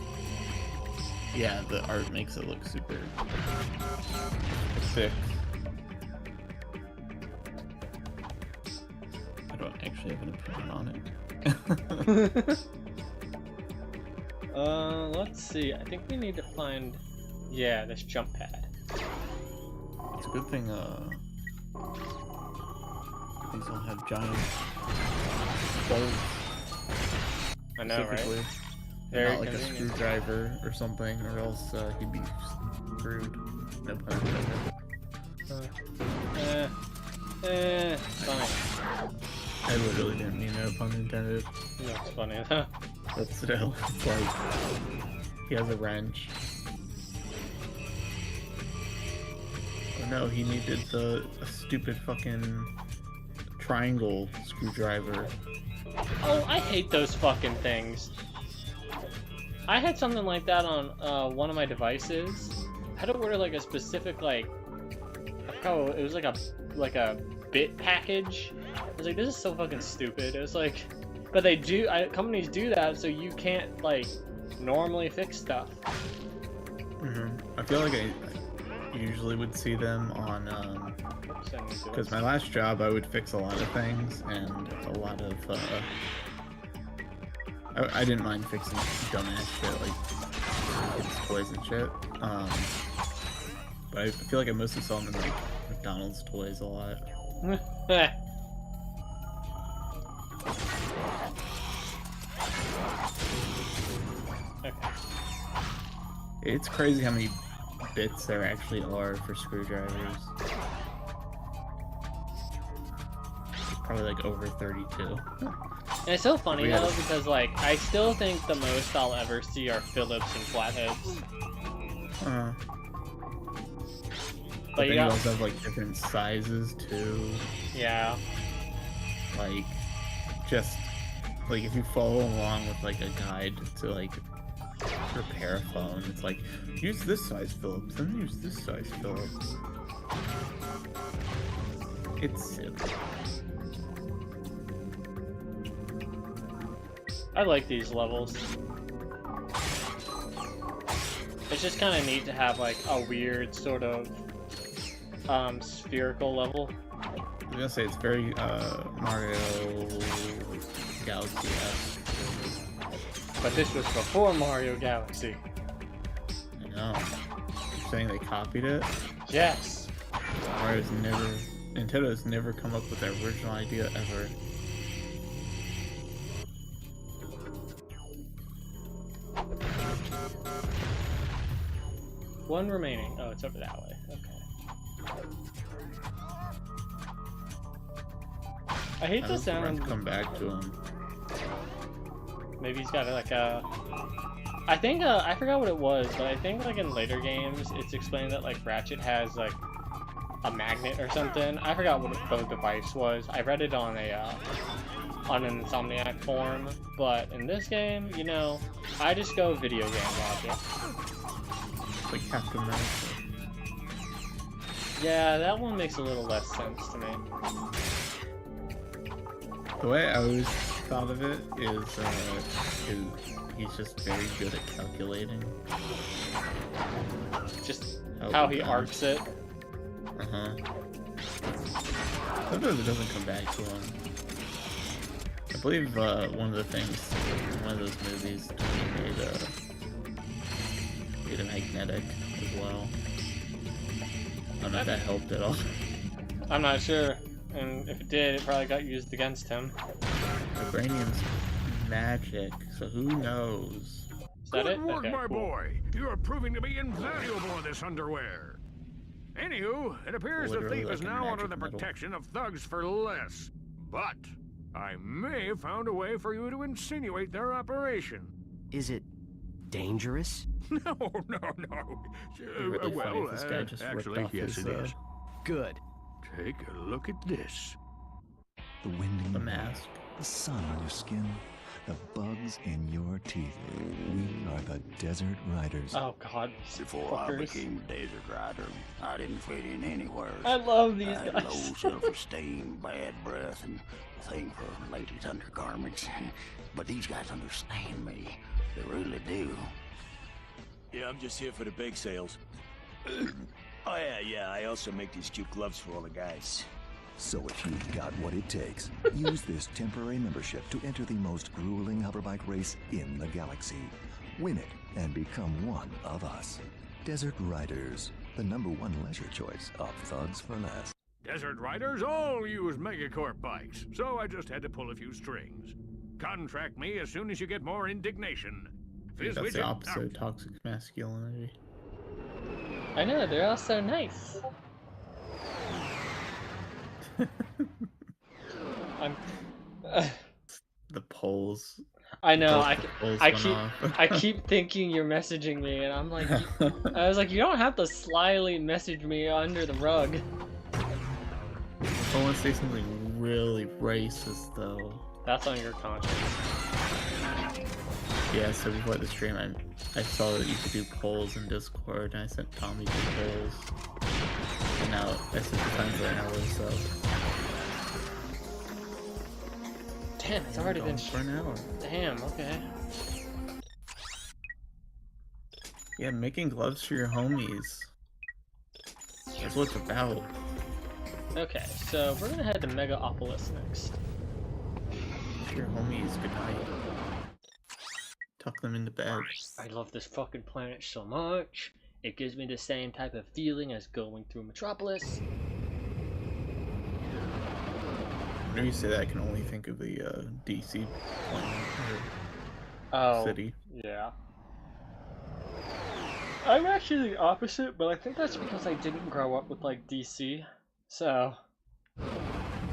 yeah, the art makes it look super thick. I don't actually have an opinion on it. Let's see. I think we need to find, yeah, this jump pad. It's a good thing, these all have giant bolts. I know, right? Very not like a screwdriver or something, or else he'd be screwed. No pun intended. Fine. I literally didn't mean no pun intended. That's funny though. But still, it's like, he has a wrench. Oh no, he needed a stupid fucking triangle screwdriver. Oh, I hate those fucking things. I had something like that on one of my devices. I had to order like a specific I forgot, it was like a bit package. I was like, this is so fucking stupid. It was like, but they do, companies do that so you can't like normally fix stuff. I feel like I usually would see them on, because my last job I would fix a lot of things, and a lot of, I didn't mind fixing dumbass shit, like kids' toys and shit, but I feel like I mostly saw them in like McDonald's toys a lot. Okay. It's crazy how many bits there actually are for screwdrivers. It's probably like over 32. And it's so funny though, because like, I still think the most I'll ever see are Phillips and flatheads. But you also have like different sizes too. Yeah. Like, just like if you follow along with like a guide to like repair a phone, it's like use this size Phillips, then use this size Phillips. It's silly. I like these levels. It's just kind of neat to have like a weird sort of spherical level. I was gonna say it's very Mario Galaxy-esque. But this was before Mario Galaxy. I know. You're saying they copied it? Yes. Nintendo's never come up with their original idea ever. One remaining. Oh, it's over that way. Okay. I hate the sound. Come back to him. Maybe he's got like a. I think I forgot what it was, but I think like in later games it's explained that like Ratchet has like a magnet or something. I forgot what the device was. I read it on a on an Insomniac forum, but in this game, you know, I just go video game logic. Like Captain America. Yeah, that one makes a little less sense to me. The way I always thought of it is he's just very good at calculating. Just how he arcs it. Sometimes it doesn't come back to him. I believe one of the things in one of those movies made a magnetic as well. I don't know if that helped at all. I'm not sure, and if it did, it probably got used against him. Vibranium's magic, so who knows? Is that Good it? work, Okay, my cool. boy. You are proving to be invaluable in this underwear. Anywho, it appears the Literally thief like is a now under magic the metal. protection of thugs for less. But I may have found a way for you to insinuate their operation. Is it dangerous? No. Really funny if this guy just ripped actually, off yes, his, it is. Good. Take a look at this. The wind in the your hair, mask. the sun on your skin, the bugs in your teeth. We are the Desert Riders. Oh God. Before I Fuckers. became Desert Rider, I didn't fit in anywhere. I love these I had guys. low self-esteem, bad breath, and a thing for ladies' undergarments. But these guys understand me. They really do. Yeah, I'm just here for the bake sales. Oh yeah, I also make these cute gloves for all the guys. So if you've got what it takes, use this temporary membership to enter the most grueling hoverbike race in the galaxy. Win it and become one of us. Desert Riders, the #1 leisure choice of thugs for less. Desert Riders all use Megacorp bikes, so I just had to pull a few strings. Contract me as soon as you get more indignation. That's Fizzwidget the opposite out. of toxic masculinity. I know, they're all so nice. I'm. The polls. I know. Both the polls I went keep. off. I keep thinking you're messaging me, and I'm like, I was like, you don't have to slyly message me under the rug. I want to say something really racist though. That's on your conscience. Yeah, so before the stream, I saw that you could do polls in Discord, and I sent Tommy two polls. And now I sent the times right now, so. Damn, it's already been for an hour. Damn, okay. Yeah, making gloves for your homies. That's what it's about. Okay, so we're gonna head to Megaopolis next. Your homies, good night. Tuck them into bed. I love this fucking planet so much. It gives me the same type of feeling as going through Metropolis. Whenever you say that, I can only think of the DC planet or city. Yeah. I'm actually the opposite, but I think that's because I didn't grow up with like DC. So.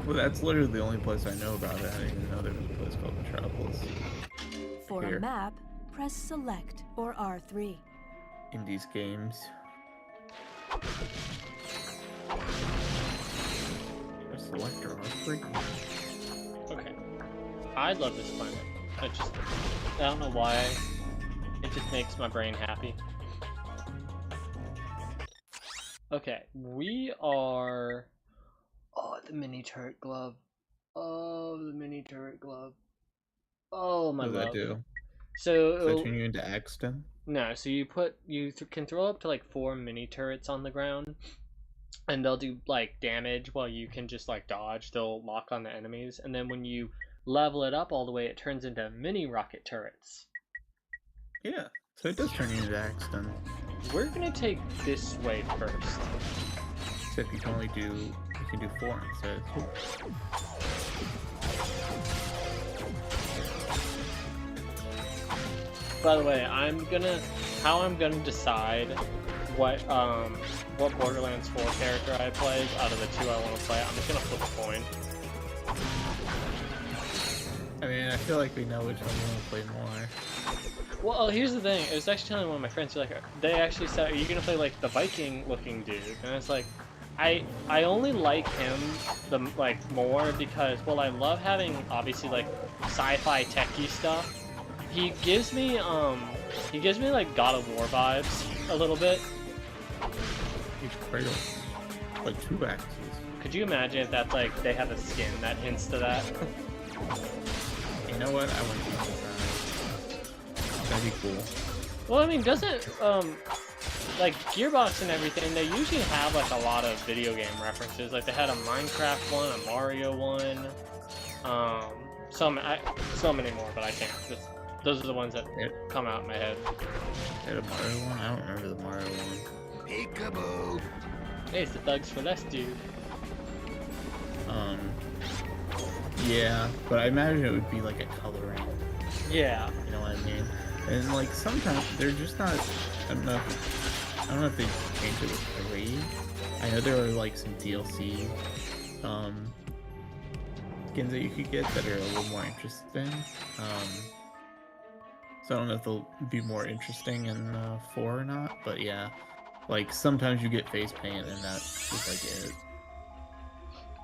Well, that's literally the only place I know about it. I didn't even know there was a place called Metropolis. For Here. a map, press Select or R3. In these games. Press Select or R3. Okay. I love this planet. I don't know why. It just makes my brain happy. Okay, we are... Oh, the mini turret glove. Oh, the mini turret glove. Oh, my What does love. that do? So Does that turn you into Axton? No, so you can throw up to like 4 mini turrets on the ground, and they'll do like damage while you can just like dodge. They'll lock on the enemies, and then when you level it up all the way, it turns into mini rocket turrets. Yeah, so it does turn you into Axton. We're gonna take this way first. Except you can only do 4 instead. By the way, how I'm gonna decide what Borderlands 4 character I play out of the 2 I want to play. I'm just gonna flip a coin. I mean, I feel like we know which one we want to play more. Well, here's the thing. I was actually telling one of my friends, they actually said, "Are you gonna play like the Viking-looking dude?" And I was like, I only like him more because, well, I love having obviously like sci-fi techie stuff. He gives me like God of War vibes a little bit. He's Kratos, like 2 axes. Could you imagine if that's like they have a skin that hints to that? You know what? I wouldn't use that. That'd be cool. Well, I mean, doesn't like Gearbox and everything? They usually have like a lot of video game references. Like they had a Minecraft one, a Mario one, so many more, but I can't. Those are the ones that come out in my head. Had a Mario one? I don't remember the Mario one. Peekaboo. Hey, it's the Thugs for Less dude. Yeah, but I imagine it would be like a coloring. Yeah. You know what I mean? And like sometimes they're just not enough. I don't know if they changed it with 3. I know there are like some DLC skins that you could get that are a little more interesting. So I don't know if they'll be more interesting in 4 or not, but yeah. Like, sometimes you get face paint, and that is like it.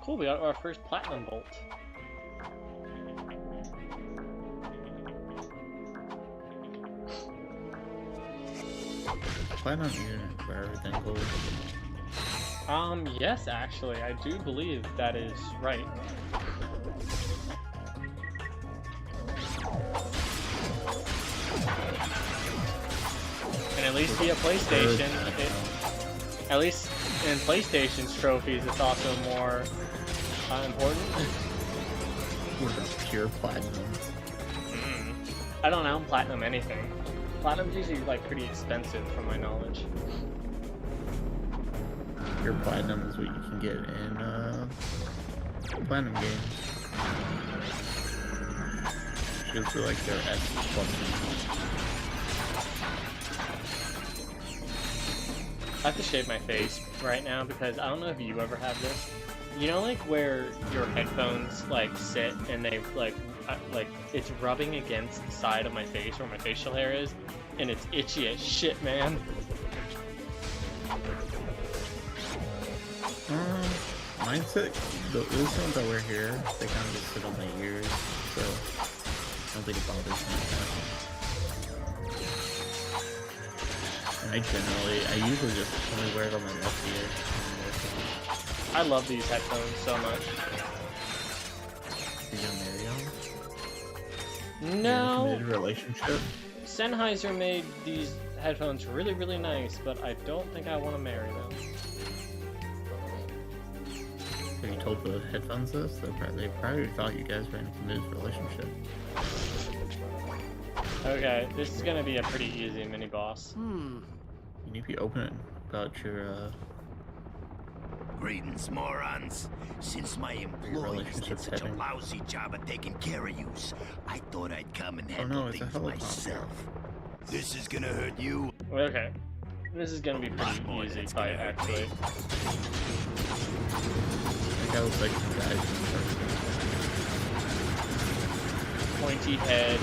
Cool, we got our first platinum bolt. Platinum unit for everything gold. Yes, actually, I do believe that is right. And at least via PlayStation, at least in PlayStation's trophies, it's also more important. What about pure platinum? I don't know, platinum anything. Platinum's usually like pretty expensive from my knowledge. Pure platinum is what you can get in platinum games. Should be like their S plus. I have to shave my face right now because I don't know if you ever have this. You know, like where your headphones like sit and they like it's rubbing against the side of my face where my facial hair is, and it's itchy as shit, man. Mine sit. Those ones I wear here, they kind of just sit on my ears, so I don't think it bothers me. I usually just only wear it on my left ear. I love these headphones so much. You're gonna marry them? No. You're in a committed relationship? Sennheiser made these headphones really, really nice, but I don't think I want to marry them. Have you told the headphones this? They probably thought you guys were in a committed relationship. Okay, this is gonna be a pretty easy mini boss. You need to be open about your Greetings, morons. Since my employees did such a lousy job of taking care of yous, I thought I'd come and handle things myself. This is gonna hurt you. Okay. This is gonna be pretty easy fight, actually. I think I was like some guys. Pointy head.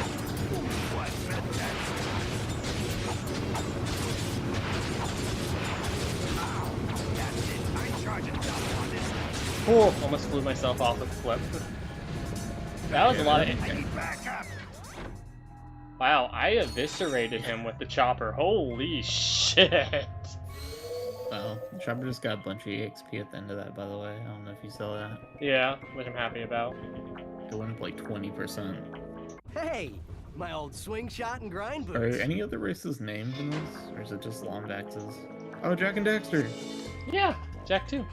Oh, almost blew myself off with a flip. That was a lot of... Wow, I eviscerated him with the chopper. Holy shit. Well, the chopper just got a bunch of EXP at the end of that, by the way. I don't know if you saw that. Yeah, which I'm happy about. It went up like 20%. Hey, my old swing shot and grind boots. Are any other races named in this? Or is it just Lombaxes? Oh, Jack and Dexter! Yeah, Jack 2.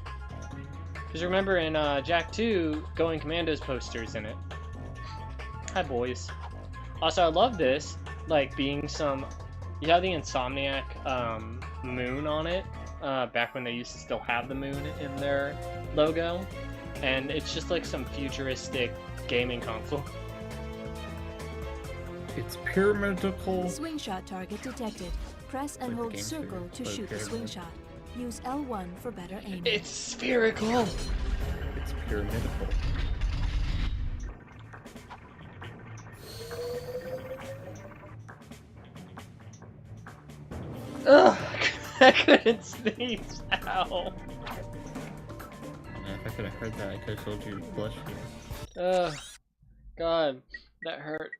Because remember in Jack 2, Going Commando's posters in it. Hi, boys. Also, I love this, like, being some... You have the Insomniac moon on it, back when they used to still have the moon in their logo. And it's just like some futuristic gaming console. It's pyramidal. Swing shot target detected. Press and hold circle to shoot the swing shot. Use L1 for better aiming. It's spherical! It's pyramidal. Ugh! I couldn't sneeze. Ow! If I could have heard that, I could have told you to blush here. Ugh. God, that hurt.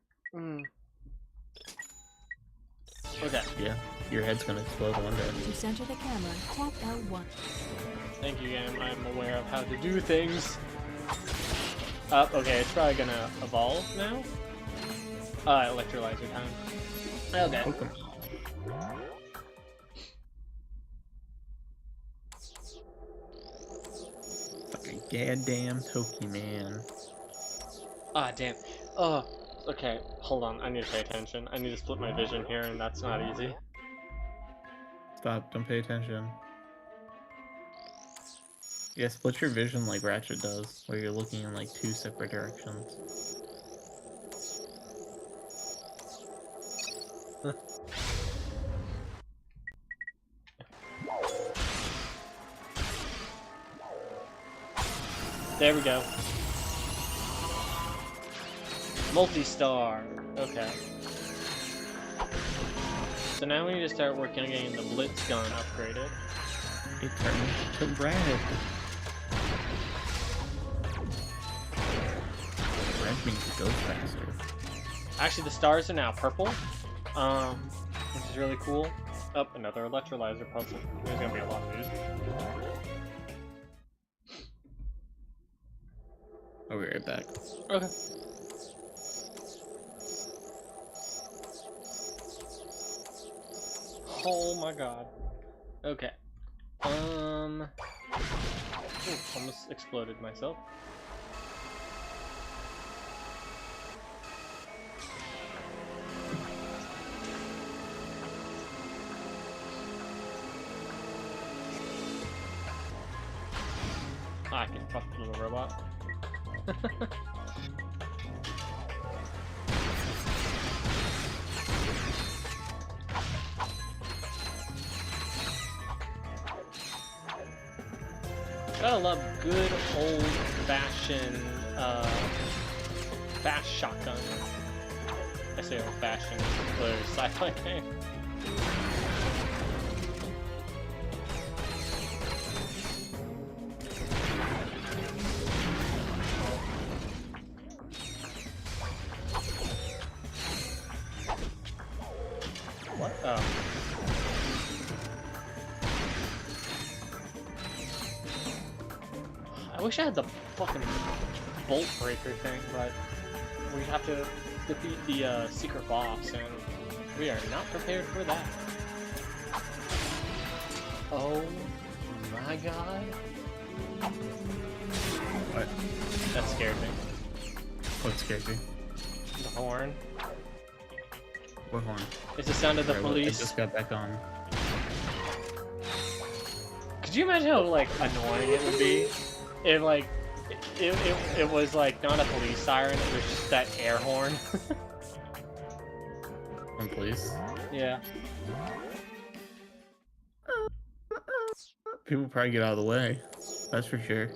Okay. Yeah, your head's gonna explode one day. To center the camera, tap L1. Thank you, game. I'm aware of how to do things. Okay, it's probably gonna evolve now. Electrolyzer time. Okay. Like a goddamn Pokemon. Ah, damn. Okay, hold on. I need to pay attention. I need to split my vision here, and that's not easy. Stop, don't pay attention. Yeah, split your vision like Ratchet does, where you're looking in like 2 separate directions. There we go. Multi-star. Okay. so now we need to start working on getting the Blitz gun upgraded. It turned to red. Red means it goes faster. Actually, the stars are now purple, which is really cool. Oh, another electrolyzer puzzle. There's gonna be a lot of these. I'll be right back. Okay. Oh my god. Okay. Ooh, almost exploded myself. I can fuck the little robot. Gotta love good old-fashioned fast shotgun. I say old-fashioned, but sci-fi game. What? Oh. I wish I had the fucking bolt breaker thing, but we have to defeat the secret boss, and we are not prepared for that. Oh my god. What? That scared me. What scared you? The horn. What horn? It's the sound of the police. I just got back on. Could you imagine how like annoying it would be if like it was like not a police siren, it was just that air horn? From police? Yeah. People probably get out of the way. That's for sure.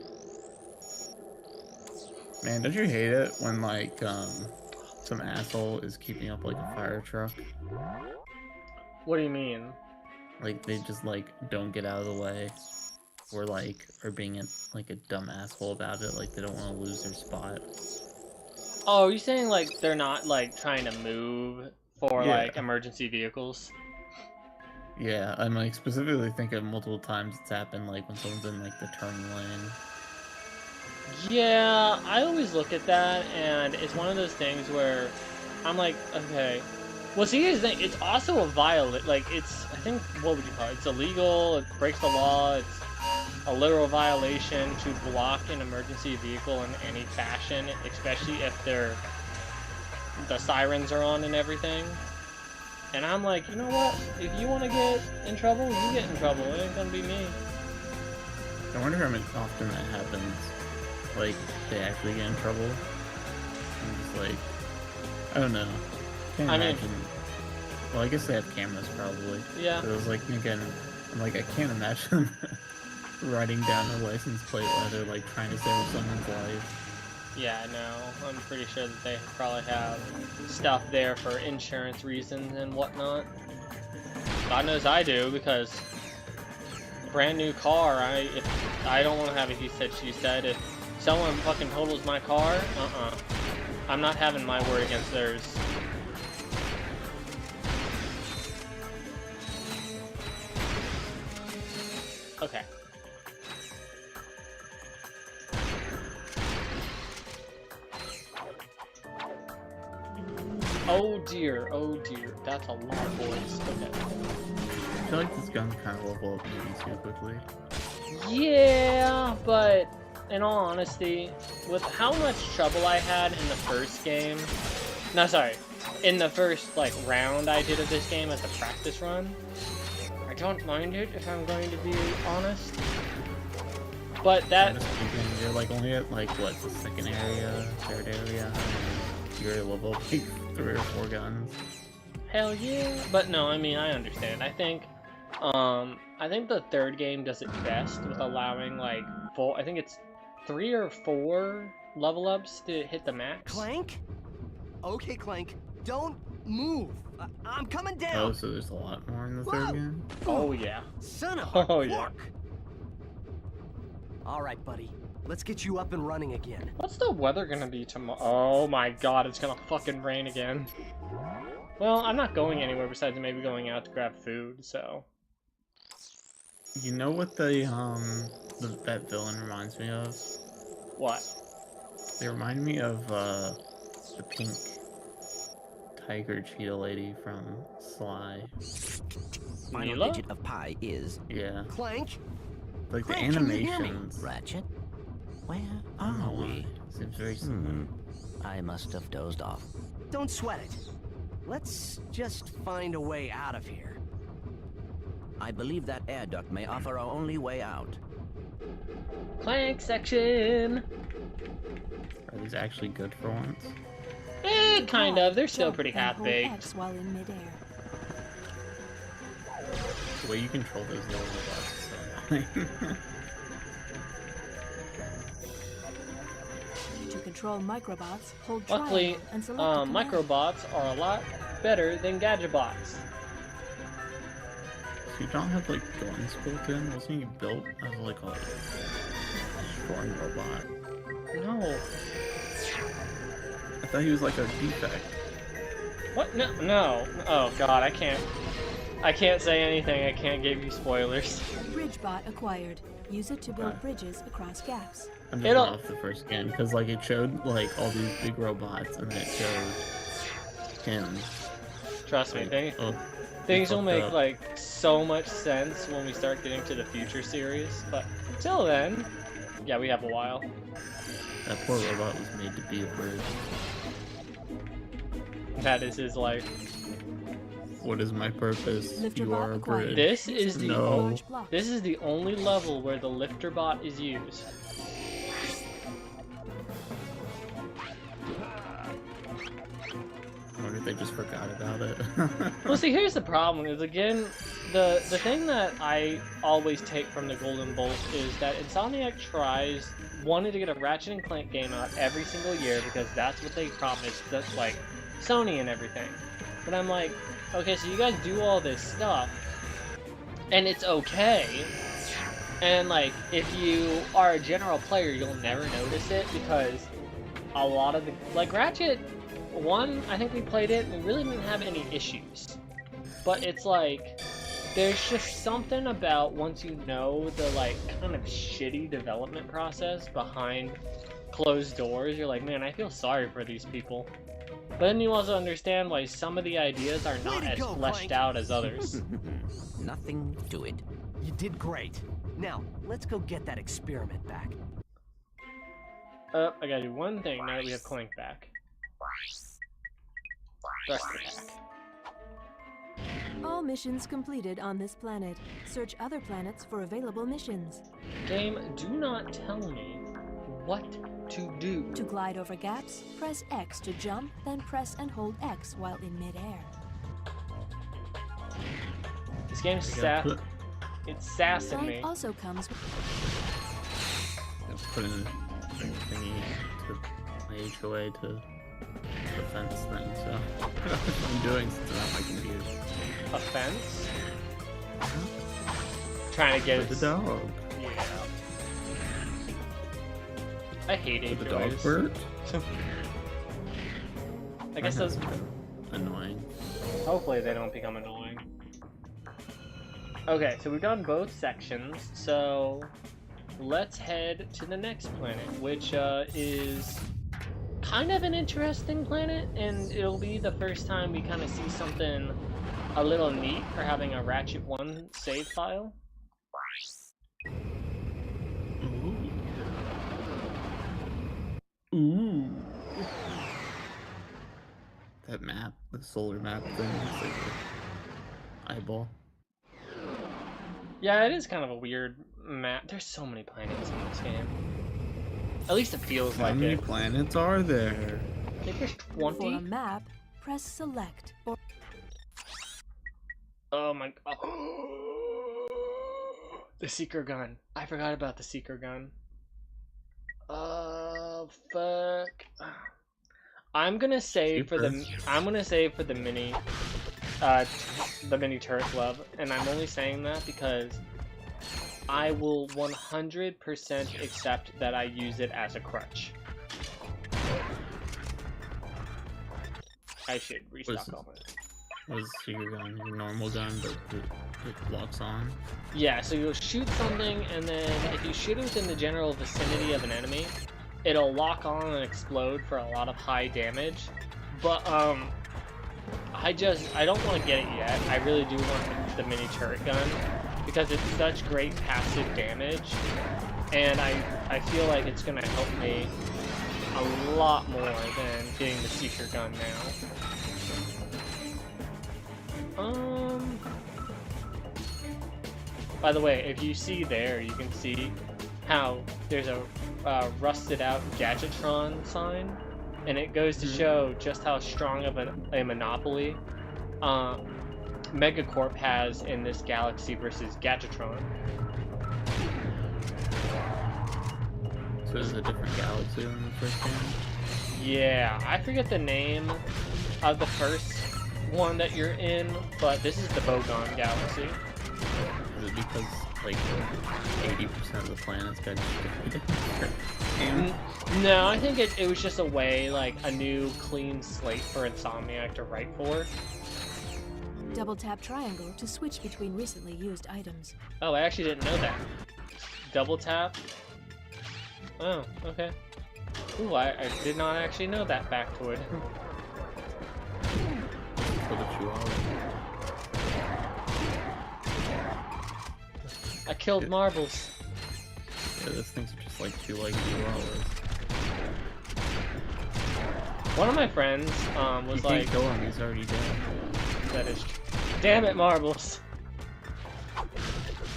Man, don't you hate it when like some asshole is keeping up like a fire truck? What do you mean? Like they just like don't get out of the way, or like are being like a dumb asshole about it, like they don't want to lose their spot. Oh, are you saying like they're not like trying to move for like emergency vehicles? Yeah, I'm like specifically thinking multiple times it's happened, like when someone's in like the turning lane. Yeah, I always look at that, and it's one of those things where I'm like, okay. Well, see, here's the thing. It's also a like, it's, I think, what would you call it? It's illegal, it breaks the law, it's a literal violation to block an emergency vehicle in any fashion, especially if the sirens are on and everything. And I'm like, you know what? If you want to get in trouble, you get in trouble. It ain't gonna be me. I wonder how often that happens. Like, they actually get in trouble. I'm just like, I don't know. Can't imagine. Well, I guess they have cameras probably. Yeah. But I was like, again, I'm like, I can't imagine writing down a license plate while they're like trying to save someone's life. Yeah, no. I'm pretty sure that they probably have stuff there for insurance reasons and whatnot. God knows I do, because brand new car, if I don't want to have a he said, she said. If someone fucking totals my car, I'm not having my word against theirs. Okay. Oh dear, that's a lot of boys. Okay. I feel like this gun's kind of level up maybe too quickly. Yeah, but in all honesty, with how much trouble I had in the first game, in the first like round I did of this game as a practice run, I don't mind it if I'm going to be honest. But that you're like only at like what, the second area, third area, you're at level like 3 or 4 guns. Hell yeah, but no, I mean I understand. I think the third game does it best with allowing like I think it's 3 or 4 level ups to hit the max. Clank? Okay, Clank. Don't Move! I'm coming down! Oh, so there's a lot more in the third game? Oh, yeah. Son of a Oh, yeah. pork! Alright, buddy. Let's get you up and running again. What's the weather gonna be tomorrow? Oh my god, it's gonna fucking rain again. Well, I'm not going anywhere besides maybe going out to grab food, so... You know what that villain reminds me of? What? They remind me of, the pink tiger cheetah lady from Sly. Final Mila? digit of pi is... Yeah. Clank? Like the Clank, can you hear me? Ratchet? animations. Where I don't are know why. we? Seems very similar. I must have dozed off. Don't sweat it. Let's just find a way out of here. I believe that air duct may offer our only way out. Clank section! Are these actually good for once? Kind of. They're still pretty And hold half-baked. X while in midair. The way you control those little robots is so annoying. To control microbots, hold Luckily, triangle and select a command. microbots are a lot better than gadgetbots. So you don't have like guns built in? Wasn't he built as like a destroying robot? No. I thought he was like a defect. What? No, no. Oh god, I can't say anything. I can't give you spoilers. Bridgebot acquired. Use it to build bridges across gaps. I'm just off the first game because like it showed like all these big robots and then it showed him. Trust me, things will make like so much sense when we start getting to the future series. But until then, yeah, we have a while. That poor robot was made to be a bridge. That is his life. What is my purpose? You are a bridge. This is no. This is the only level where the lifter bot is used. I wonder if they just forgot about it. Well, see, here's the problem. Is again, the thing that I always take from the Golden Bolt is that Insomniac wanted to get a Ratchet and Clank game out every single year because that's what they promised. That's like Sony and everything. But I'm like, okay, so you guys do all this stuff, and it's okay. And like, if you are a general player, you'll never notice it because a lot of the Ratchet 1, I think we played it, we really didn't have any issues. But it's like, there's just something about once you know the like kind of shitty development process behind closed doors, you're like, man, I feel sorry for these people. But then you also understand why some of the ideas are not as fleshed out as others. Nothing to it. You did great. Now, let's go get that experiment back. I gotta do one thing now that we have Clank back. Thrust attack. All missions completed on this planet. Search other planets for available missions. Game, do not tell me what to do. To glide over gaps, press X to jump, then press and hold X while in midair. This game's it's sassing me. Also comes with... Let's put in a thingy to my HOA to the fence thing, so that's what I'm doing since I'm on my computer. A fence? Trying to get the dog. Yeah. I hate HOAs. The dog burped? I guess those annoying. Hopefully they don't become annoying. Okay, so we've done both sections, so let's head to the next planet, which is kind of an interesting planet, and it'll be the first time we kind of see something a little neat for having a Ratchet 1 save file. Ooh. That map, the solar map thing, it's like an eyeball. Yeah, it is kind of a weird map. There's so many planets in this game. At least it feels like it. How many planets are there? I think there's 20. For a map, press select or... Oh my god. The seeker gun. I forgot about the seeker gun. Oh, fuck. I'm gonna save for the mini, the mini turret glove, and I'm only saying that because I will 100% accept that I use it as a crutch. I should restock all my. Was your gun your normal gun, but it locks on? Yeah, so you'll shoot something, and then if you shoot it within the general vicinity of an enemy, it'll lock on and explode for a lot of high damage. But I don't want to get it yet. I really do want the mini turret gun because it's such great passive damage, and I feel like it's gonna help me a lot more than getting the seeker gun now. By the way, if you see there, you can see how there's a rusted out Gadgetron sign, and it goes to show just how strong of a monopoly Megacorp has in this galaxy versus Gadgetron. So this is a different galaxy than the first game? Yeah, I forget the name of the first one that you're in, but this is the Bogon Galaxy. Is it because, like, 80% of the planets got defeated? No, I think it was just a way, like, a new clean slate for Insomniac to write for. Double tap triangle to switch between recently used items. Oh, I actually didn't know that. Double tap? Oh, okay. Ooh, I did not actually know that factoid. I killed marbles. Yeah, those things are just like 2 like chihuahuas. One of my friends was you like, can't kill him, he's already dead. That is true. Damn it, marbles.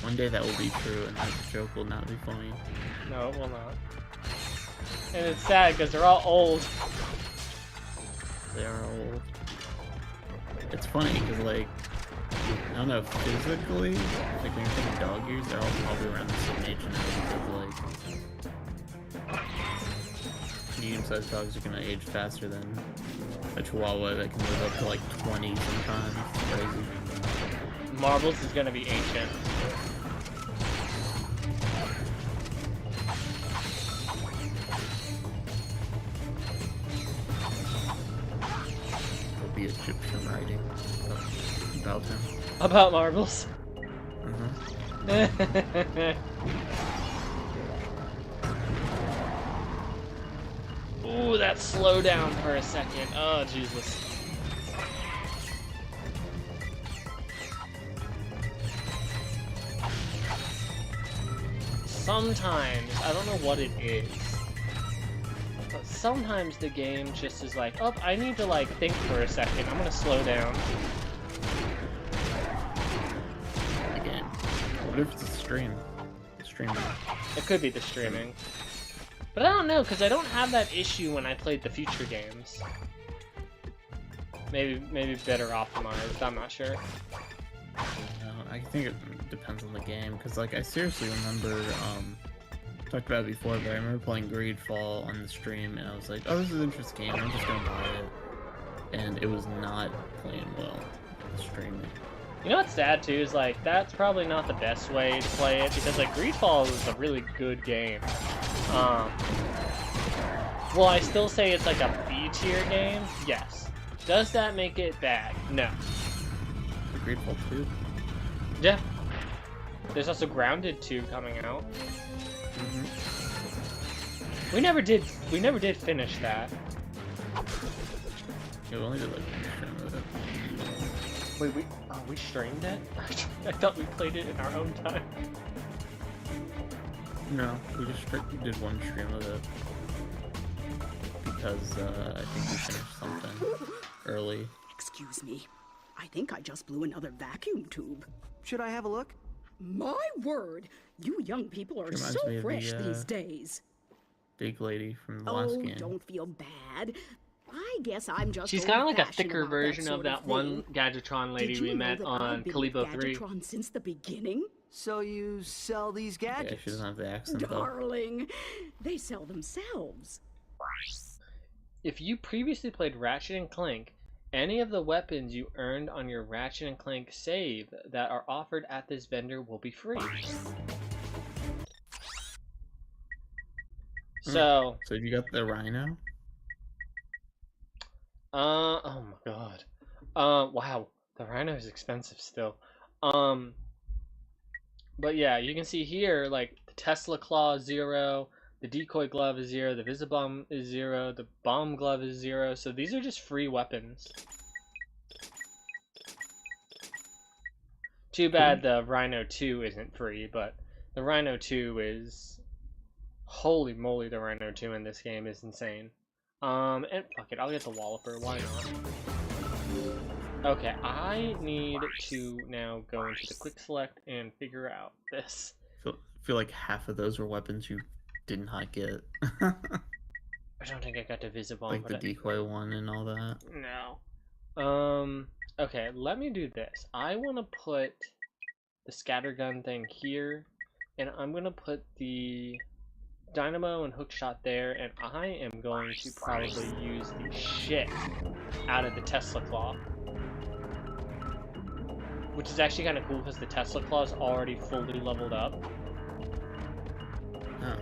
One day that will be true and that joke will not be funny. No, it will not. And it's sad because they're all old. They are old. It's funny because, like, I don't know, physically, like when you're thinking dog years, they're all probably around the same age now because, like, medium-sized dogs are gonna age faster than a chihuahua that can live up to like 20 sometimes. It's crazy. Marbles is gonna be ancient. There'll be Egyptian writing about him. About marbles? Ooh, that slowed down for a second. Oh, Jesus. Sometimes, I don't know what it is, but sometimes the game just is like, oh, I need to, like, think for a second. I'm gonna slow down. Again, what if it's a stream? Streaming. It could be the streaming. But I don't know, because I don't have that issue when I played the future games. Maybe better optimized, I'm not sure. I think it depends on the game, because, like, I seriously remember, talked about it before, but I remember playing Greedfall on the stream, and I was like, oh, this is an interesting game, I'm just gonna buy it. And it was not playing well on the streaming. You know what's sad, too, is, like, that's probably not the best way to play it, because, like, Greedfall is a really good game. Will I still say it's like a B-tier game? Yes. Does that make it bad? No. The Greedfall 2? Yeah. There's also Grounded 2 coming out. We never did finish that. Yeah, we only did like one stream of it. Wait, we streamed it? I thought we played it in our own time. No, we just did one stream of it. Because, I think we finished something early. Excuse me. I think I just blew another vacuum tube. Should I have a look? My word! You young people are so fresh these days. Big lady from the last game. Don't feel bad. I guess I'm just. She's kind of like a thicker version of that one Gadgetron lady we met on Kalibo 3. Gadgetron since the beginning? So you sell these gadgets? Yeah, she doesn't have the accent Darling, they sell themselves. if you previously played Ratchet and Clank, any of the weapons you earned on your Ratchet and Clank save that are offered at this vendor will be free. So you got the Rhino? Oh my god. Wow, the Rhino is expensive still. But yeah, you can see here, like, the Tesla Claw is 0, the Decoy Glove is 0, the Visibomb is 0, the Bomb Glove is 0, so these are just free weapons. Too bad the Rhino 2 isn't free, but the Rhino 2 is... Holy moly, the Rhino 2 in this game is insane. And fuck it, I'll get the Walloper, why not? Okay, I need to now go into the quick select and figure out this. I feel like half of those were weapons you did not get. I don't think I got the Visibomb. Like the decoy one and all that. No. Okay, let me do this. I want to put the scattergun thing here, and I'm going to put the dynamo and hookshot there, and I am going to probably use the shit out of the Tesla Claw. Which is actually kind of cool because the Tesla Claw is already fully leveled up. Oh.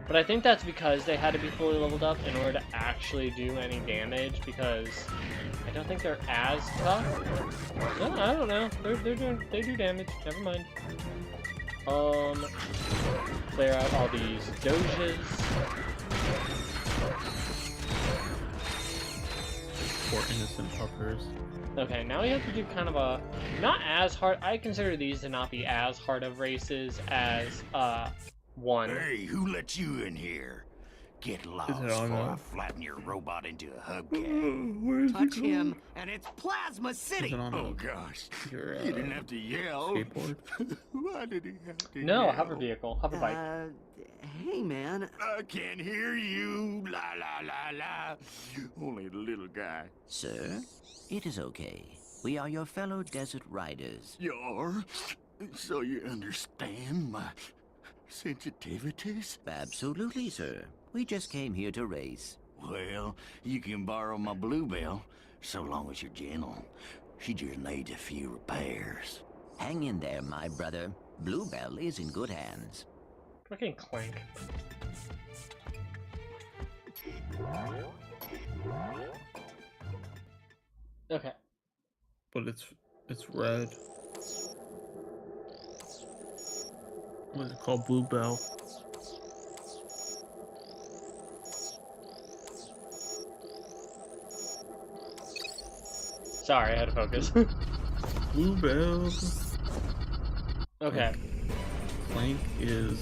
But I think that's because they had to be fully leveled up in order to actually do any damage, because I don't think they're as tough. No, I don't know. They do damage. Never mind. Clear out all these doges. Poor innocent puppers. Okay, now we have to do kind of a not as hard. I consider these to not be as hard of races as 1. Hey, who let you in here? Get lost before I flatten your robot into a hubcap. Touch him, and it's Plasma City! Oh gosh, you didn't have to yell. Skateboard? Why did he have to No, yell? hover vehicle, hover bike. Hey man. I can't hear you. La la la la. Only the little guy. Sir, it is okay. We are your fellow desert riders. You're? So you understand my sensitivities? Absolutely, sir. We just came here to race. Well, you can borrow my Bluebell, so long as you're gentle. She just needs a few repairs. Hang in there, my brother. Bluebell is in good hands. Fucking Clank. Okay. But it's red. What is it called? Bluebell. Sorry, I had to focus. Bluebell. Okay. Clank is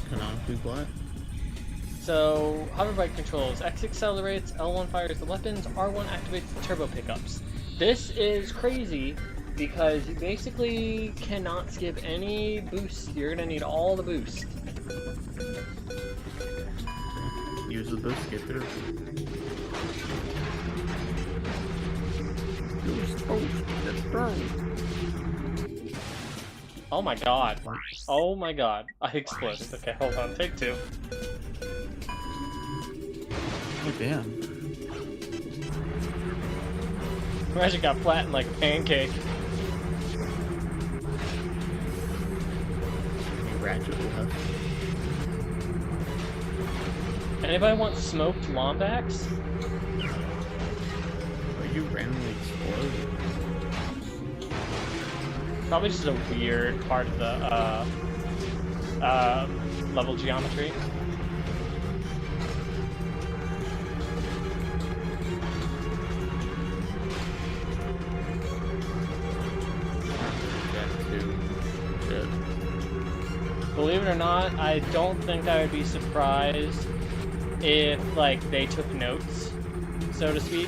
canonically black. So, hoverbike controls. X accelerates, L1 fires the weapons, R1 activates the turbo pickups. This is crazy because you basically cannot skip any boost. You're gonna need all the boost. Use the boost, get there. Oh my god. Oh my god. I exploded. Okay, hold on. Take 2. Oh, damn. Ratchet got flattened like a pancake. Ratchet left. Anybody want smoked Lombax? Are you randomly exploded? Probably just a weird part of the level geometry. Believe it or not, I don't think I would be surprised if, like, they took notes, so to speak.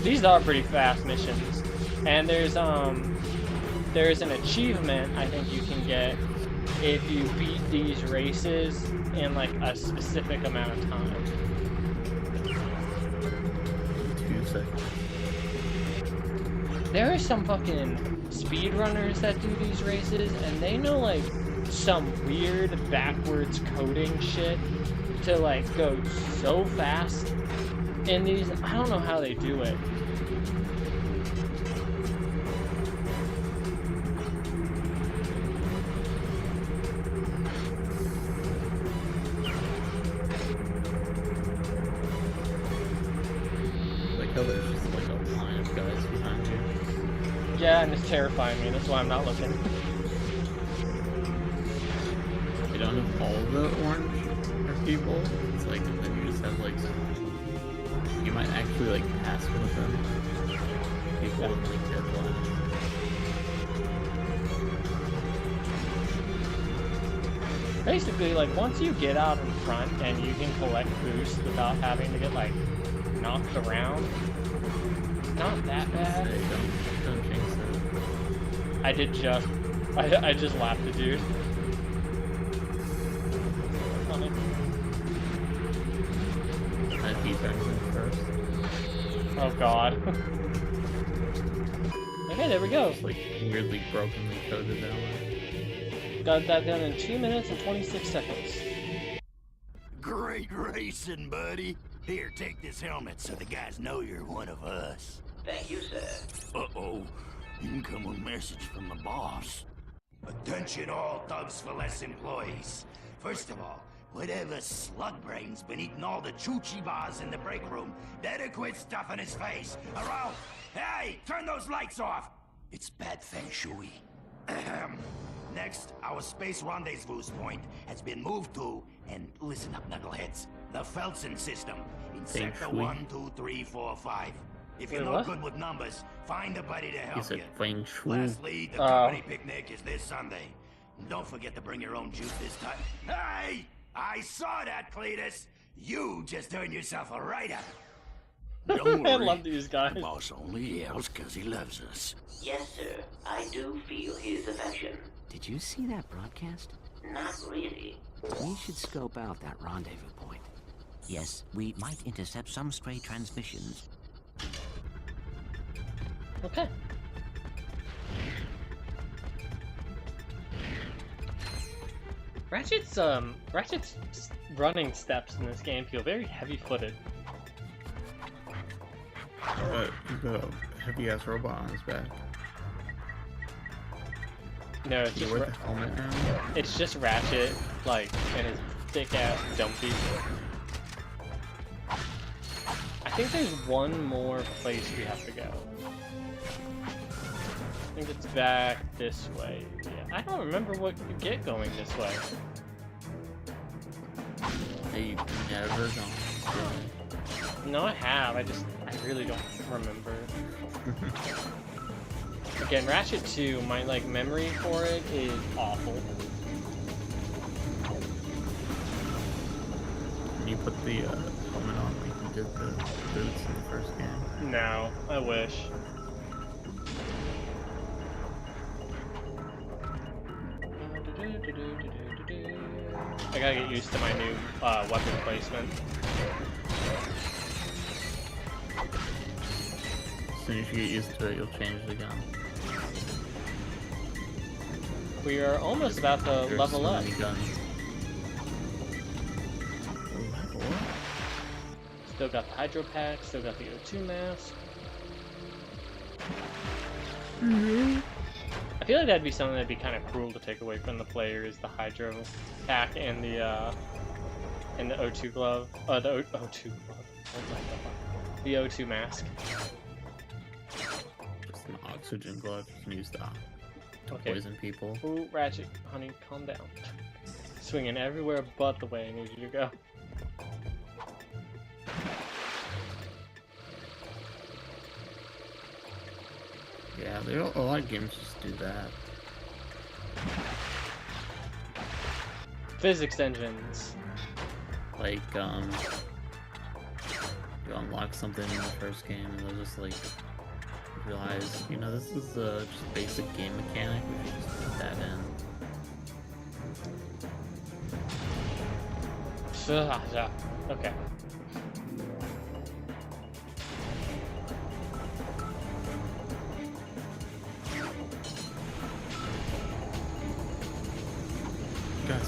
These are pretty fast missions, and there's an achievement I think you can get if you beat these races in like a specific amount of time. 2 seconds. There are some fucking speedrunners that do these races, and they know like some weird backwards coding shit to like go so fast in these. I don't know how they do it. There's just like a line of guys behind you. Yeah, and it's terrifying me. That's why I'm not looking. You don't have all the orange people. It's like then you just have like you might actually like pass with them. People with like dead lines. Basically, like once you get out in front and you can collect boosts without having to get like knocked around. Not that bad. Hey, don't jinx it. I just laughed at dude. Funny. I beat Benjamin first. Oh god. Okay, there we go. It's like weirdly brokenly coded that way. Got that done in 2 minutes and 26 seconds. Great racing, buddy. Here, take this helmet so the guys know you're one of us. Thank you, sir. Uh-oh. Incoming message from the boss. Attention all Thugs for Less employees. First of all, whatever slug brain's been eating all the choochie bars in the break room, better quit stuffing his face, or else... Hey, turn those lights off! It's bad feng shui. Next, our space rendezvous point has been moved to, and listen up, knuckleheads, the Felsen system in sector 1, 2, 3, 4, 5. If you're no good with numbers, find a buddy to help you. Feng Shui. Lastly, the company picnic is this Sunday. And don't forget to bring your own juice this time. Hey! I saw that, Cletus! You just earned yourself a write-up. Don't worry. I love these guys. The boss only yells because he loves us. Yes, sir. I do feel his affection. Did you see that broadcast? Not really. We should scope out that rendezvous point. Yes, we might intercept some stray transmissions. Okay. Ratchet's running steps in this game feel very heavy-footed. The heavy-ass robot on his back. No, it's just the helmet now? It's just Ratchet, like, and his thick-ass dumpy. I think there's one more place we have to go. I think it's back this way. Yeah, I don't remember what you get going this way. Hey, you never gone. No, I have. I really don't remember. Again, Ratchet 2, my like memory for it is awful. Can you put the helmet on like you did the boots in the first game? No, I wish. I gotta get used to my new weapon placement. As soon as you get used to it, you'll change the gun. We are almost about to level up. Still got the hydro pack, still got the O2 mask. I feel like that'd be something that'd be kind of cruel to take away from the players, the hydro pack and the O2 glove. The O2 glove. The O2 mask. Just an oxygen glove you can use to poison people. Ooh, Ratchet, honey, calm down. Swinging everywhere but the way I need you to go. Yeah, a lot of games just do that. Physics engines. Like, you unlock something in the first game and they'll just like realize, you know, this is just basic game mechanic, we should just put that in. Okay.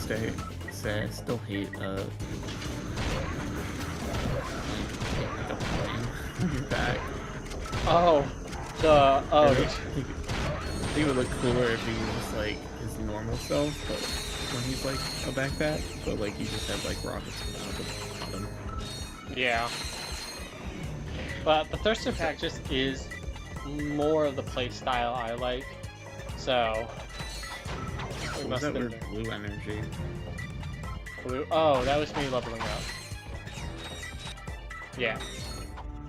say I still hate like a plane on your back. Oh, I think it would look cooler if he was like his normal self, but when he's like a backpack, but like you just have like rockets coming out the bottom. Yeah. But the Thirster pack just is more of the play style I like, so What was that with blue energy? Blue? Oh, that was me leveling up. Yeah.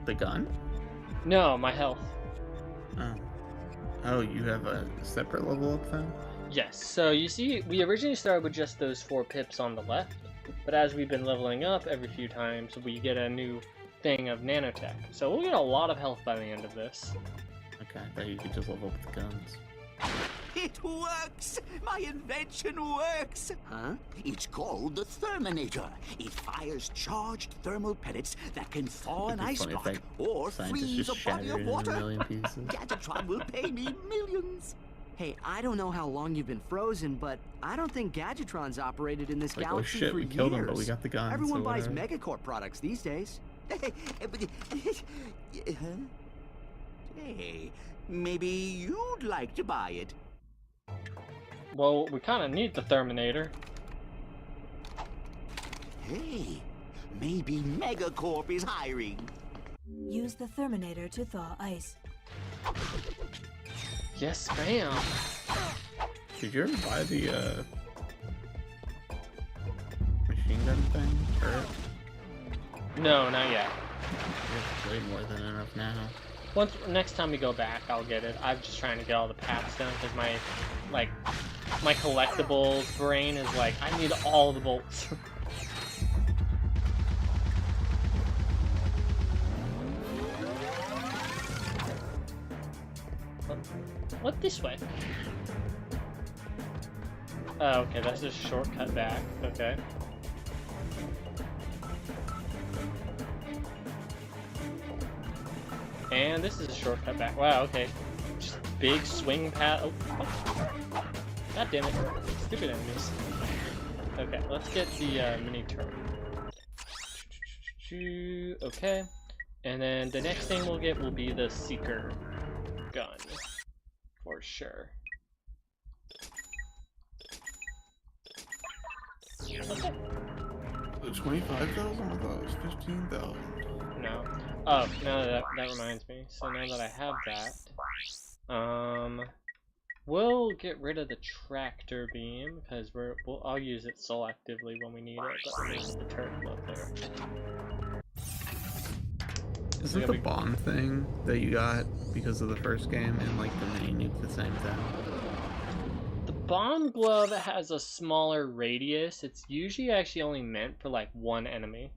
The gun? No, my health. Oh. Oh, you have a separate level up then? Yes, so you see, we originally started with just those 4 pips on the left, but as we've been leveling up every few times, we get a new thing of nanotech. So we'll get a lot of health by the end of this. Okay, I thought you could just level up with the guns. It works! My invention works! Huh? It's called the Therminator. It fires charged thermal pellets that can thaw an ice block or freeze a body of water. Gadgetron will pay me millions. Hey, I don't know how long you've been frozen, but I don't think Gadgetron's operated in this like, galaxy oh shit, for we years. killed him, but we got the guns. Everyone so buys whatever. Megacorp products these days. Hey, maybe you'd like to buy it. Well, we kind of need the Therminator. Hey, maybe Megacorp is hiring. Use the Therminator to thaw ice. Yes, ma'am. Did you ever buy the machine gun thing? Turret? No, not yet. It's way more than enough now. Next time we go back, I'll get it. I'm just trying to get all the paths done because my collectibles brain is like, I need all the bolts. What this way? Oh, okay, that's just a shortcut back. Okay. And this is a shortcut back. Wow, okay. Just big swing path. Oh. God damn it. Stupid enemies. Okay, let's get the mini turret. Okay. And then the next thing we'll get will be the Seeker gun. For sure. Okay. 25,000? I thought it was 15,000. No. Oh, now that reminds me. So now that I have that, we'll get rid of the tractor beam because I'll use it selectively when we need it. But there's the turret up there. Isn't the bomb thing that you got because of the first game and like the mini nuke the same thing? The bomb glove has a smaller radius. It's usually actually only meant for like one enemy.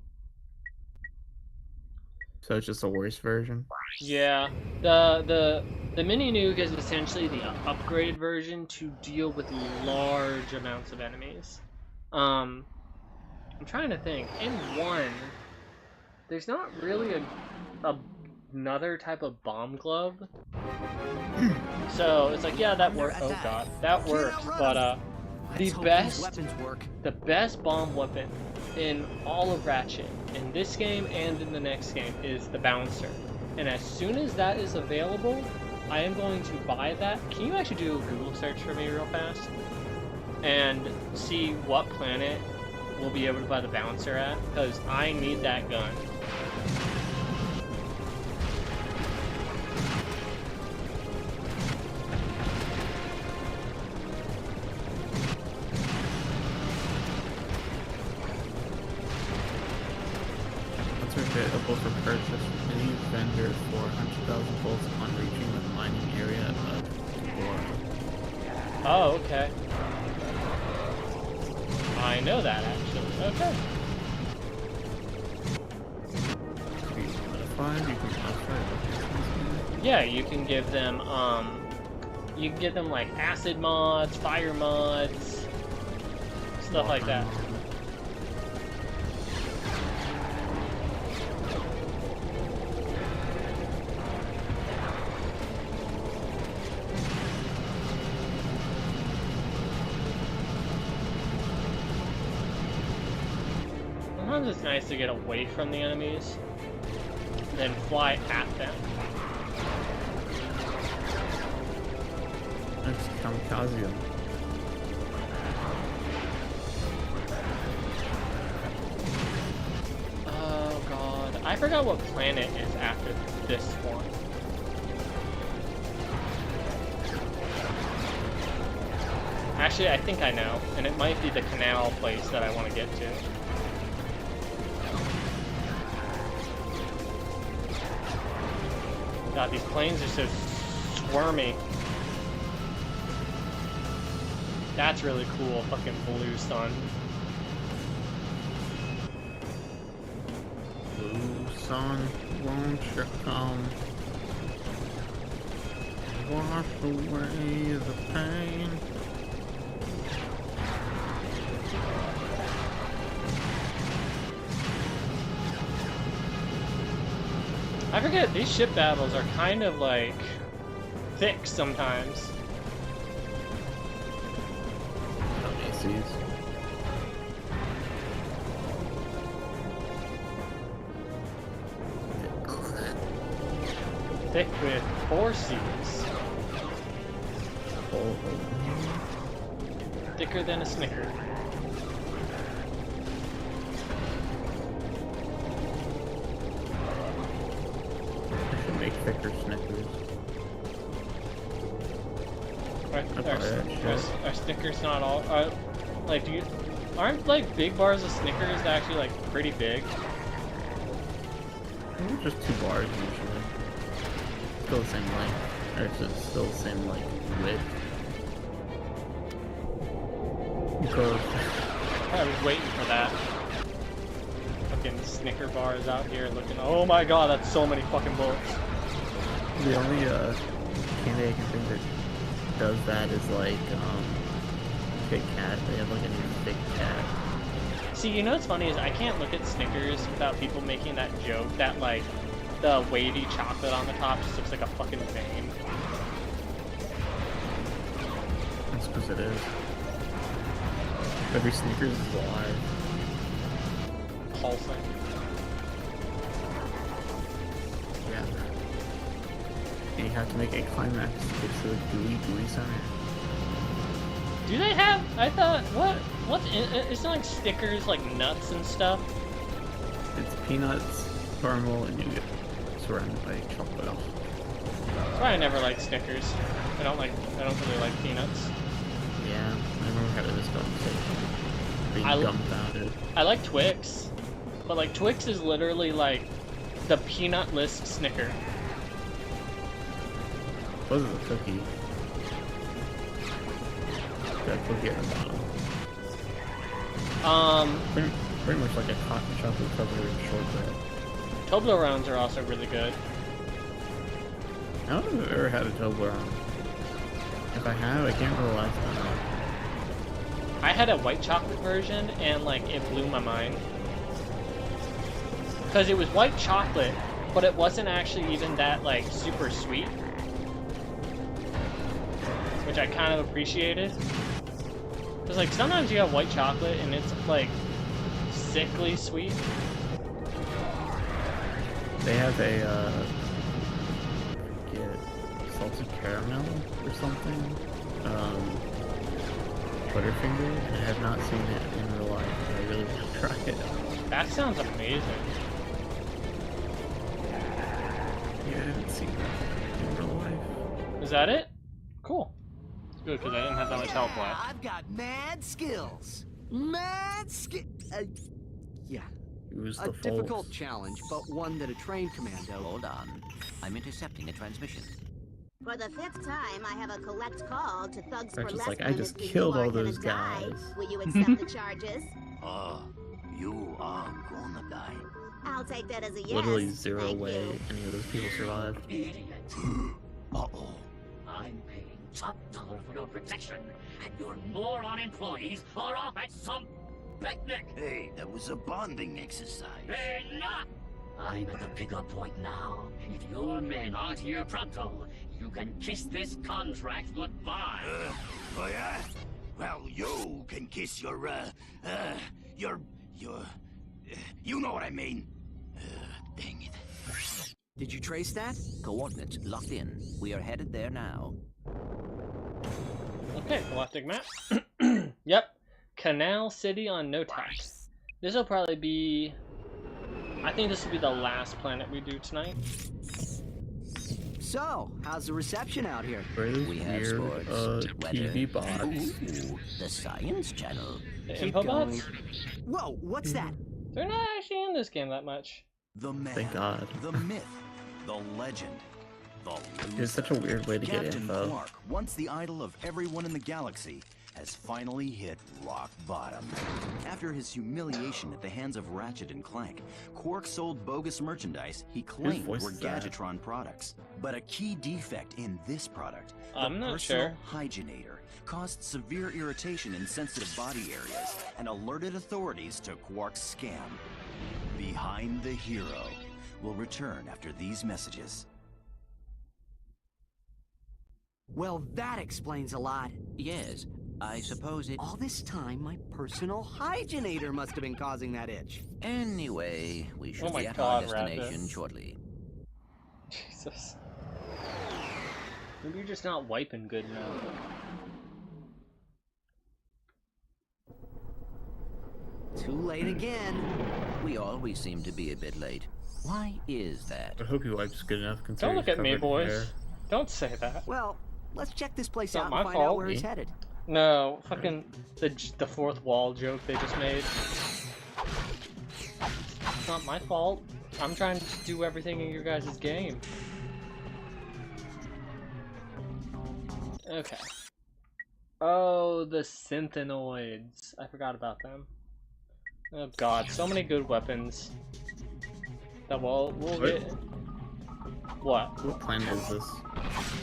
So it's just a worse version? Yeah. The mini nuke is essentially the upgraded version to deal with large amounts of enemies. I'm trying to think. In 1, there's not really another type of bomb glove. So it's like, yeah, that works. Oh god, that works. But the best bomb weapon in all of Ratchet, in this game and in the next game, is the bouncer. And as soon as that is available, I am going to buy that. Can you actually do a Google search for me real fast? And see what planet we'll be able to buy the bouncer at? Because I need that gun. Available for purchase from any vendor for 100,000 volts upon reaching the mining area of Tora. Oh, okay. I know that actually. Okay. You can modify it. Yeah, you can give them like acid mods, fire mods, stuff like that. sometimes it's nice to get away from the enemies, then fly at them. Let's kamikaze them. Oh god, I forgot what planet is after this one. Actually, I think I know, and it might be the canal place that I want to get to. God, these planes are so squirmy. That's really cool, fucking blue sun. Blue sun, won't you come? Wash away the pain. I forget, these ship battles are kind of like thick sometimes. Thick with 4 C's. Thicker than a Snicker. I should make thicker Snickers. Are Snickers not all? Like, aren't like big bars of Snickers actually like pretty big? Just 2 bars usually. Still the same length, or it's still the same like width. Because I was waiting for that. Fucking Snicker bars out here looking. Oh my god, that's so many fucking bullets. the only candy I can think that does that is like Kit Kat. They have like a new Kit Kat. See, you know what's funny is I can't look at Snickers without people making that joke that like the wavy chocolate on the top just looks like a fucking vein. That's because it is. Every Snickers is alive. Pulsing. Yeah. And you have to make a climax to get to the gooey center. Do they have? I thought what's isn't like Snickers like nuts and stuff? It's peanuts, caramel, and nougat surrounded by chocolate. That's why I never liked Snickers. I don't really like peanuts. Yeah, I remember having this conversation. Being dumbfounded. I like Twix, but like Twix is literally like the peanutless Snicker. What is a cookie? That cookie at the bottom. Pretty much like a hot chocolate covered shortbread. Toblerones are also really good. I don't know if I've ever had a Toblerone. If I have, I can't remember the last time. I had a white chocolate version and like it blew my mind. Because it was white chocolate, but it wasn't actually even that like super sweet. Which I kind of appreciated. Because like sometimes you have white chocolate and it's like sickly sweet. They have a salted caramel or something. Butterfinger, and I have not seen it in real life, but I really want to try it. That sounds amazing. Yeah, I haven't seen that in real life. Is that it? Cool. It's good because I didn't have that much health left. I've got mad skills. Mad skill. Yeah. A difficult challenge, but one that a trained commando. Hold on. I'm intercepting a transmission. For the 5th time, I have a collect call to thugs for less like, I just killed all those guys. Will you accept the charges? You are gonna die. I'll take that as a yes. Literally zero way any of those people survived. Uh-oh. I'm paying top dollar for your protection, and your moron employees are off at some picnic! Hey, that was a bonding exercise. Enough! I'm at the pickup point now. If your men aren't here pronto, you can kiss this contract goodbye. Oh yeah? Well, you can kiss your You know what I mean. Dang it. Did you trace that? Coordinates locked in. We are headed there now. Okay, galactic map. Yep. Canal City on Notak. This will probably be... I think this will be the last planet we do tonight. So, how's the reception out here? We have sports, TV box. Ooh, the Science Channel. The info bots? Whoa, what's that? They're not actually in this game that much. The man, Thank God. the myth, the legend, the loser. It's such a weird way to get Captain info. Quark, once the idol of everyone in the galaxy, has finally hit rock bottom. After his humiliation at the hands of Ratchet and Clank, Quark sold bogus merchandise he claimed were Gadgetron products. But a key defect in this product, the personal hygienator, caused severe irritation in sensitive body areas and alerted authorities to Quark's scam. Behind the Hero will return after these messages. Well, that explains a lot. Yes, I suppose it... All this time, my personal hygienator must have been causing that itch. Anyway, we should be at our destination shortly. Jesus. Maybe you're just not wiping good enough. Too late again. We always seem to be a bit late. Why is that? I hope he wipes good enough. Don't look at me, boys. Don't say that. Well, let's check this place It's out not and my find out fault. where he's headed. No, fucking the fourth wall joke they just made. It's not my fault. I'm trying to do everything in your guys' game. Okay. Oh, the synthenoids. I forgot about them. Oh god, so many good weapons. That we'll get... What? What planet is this?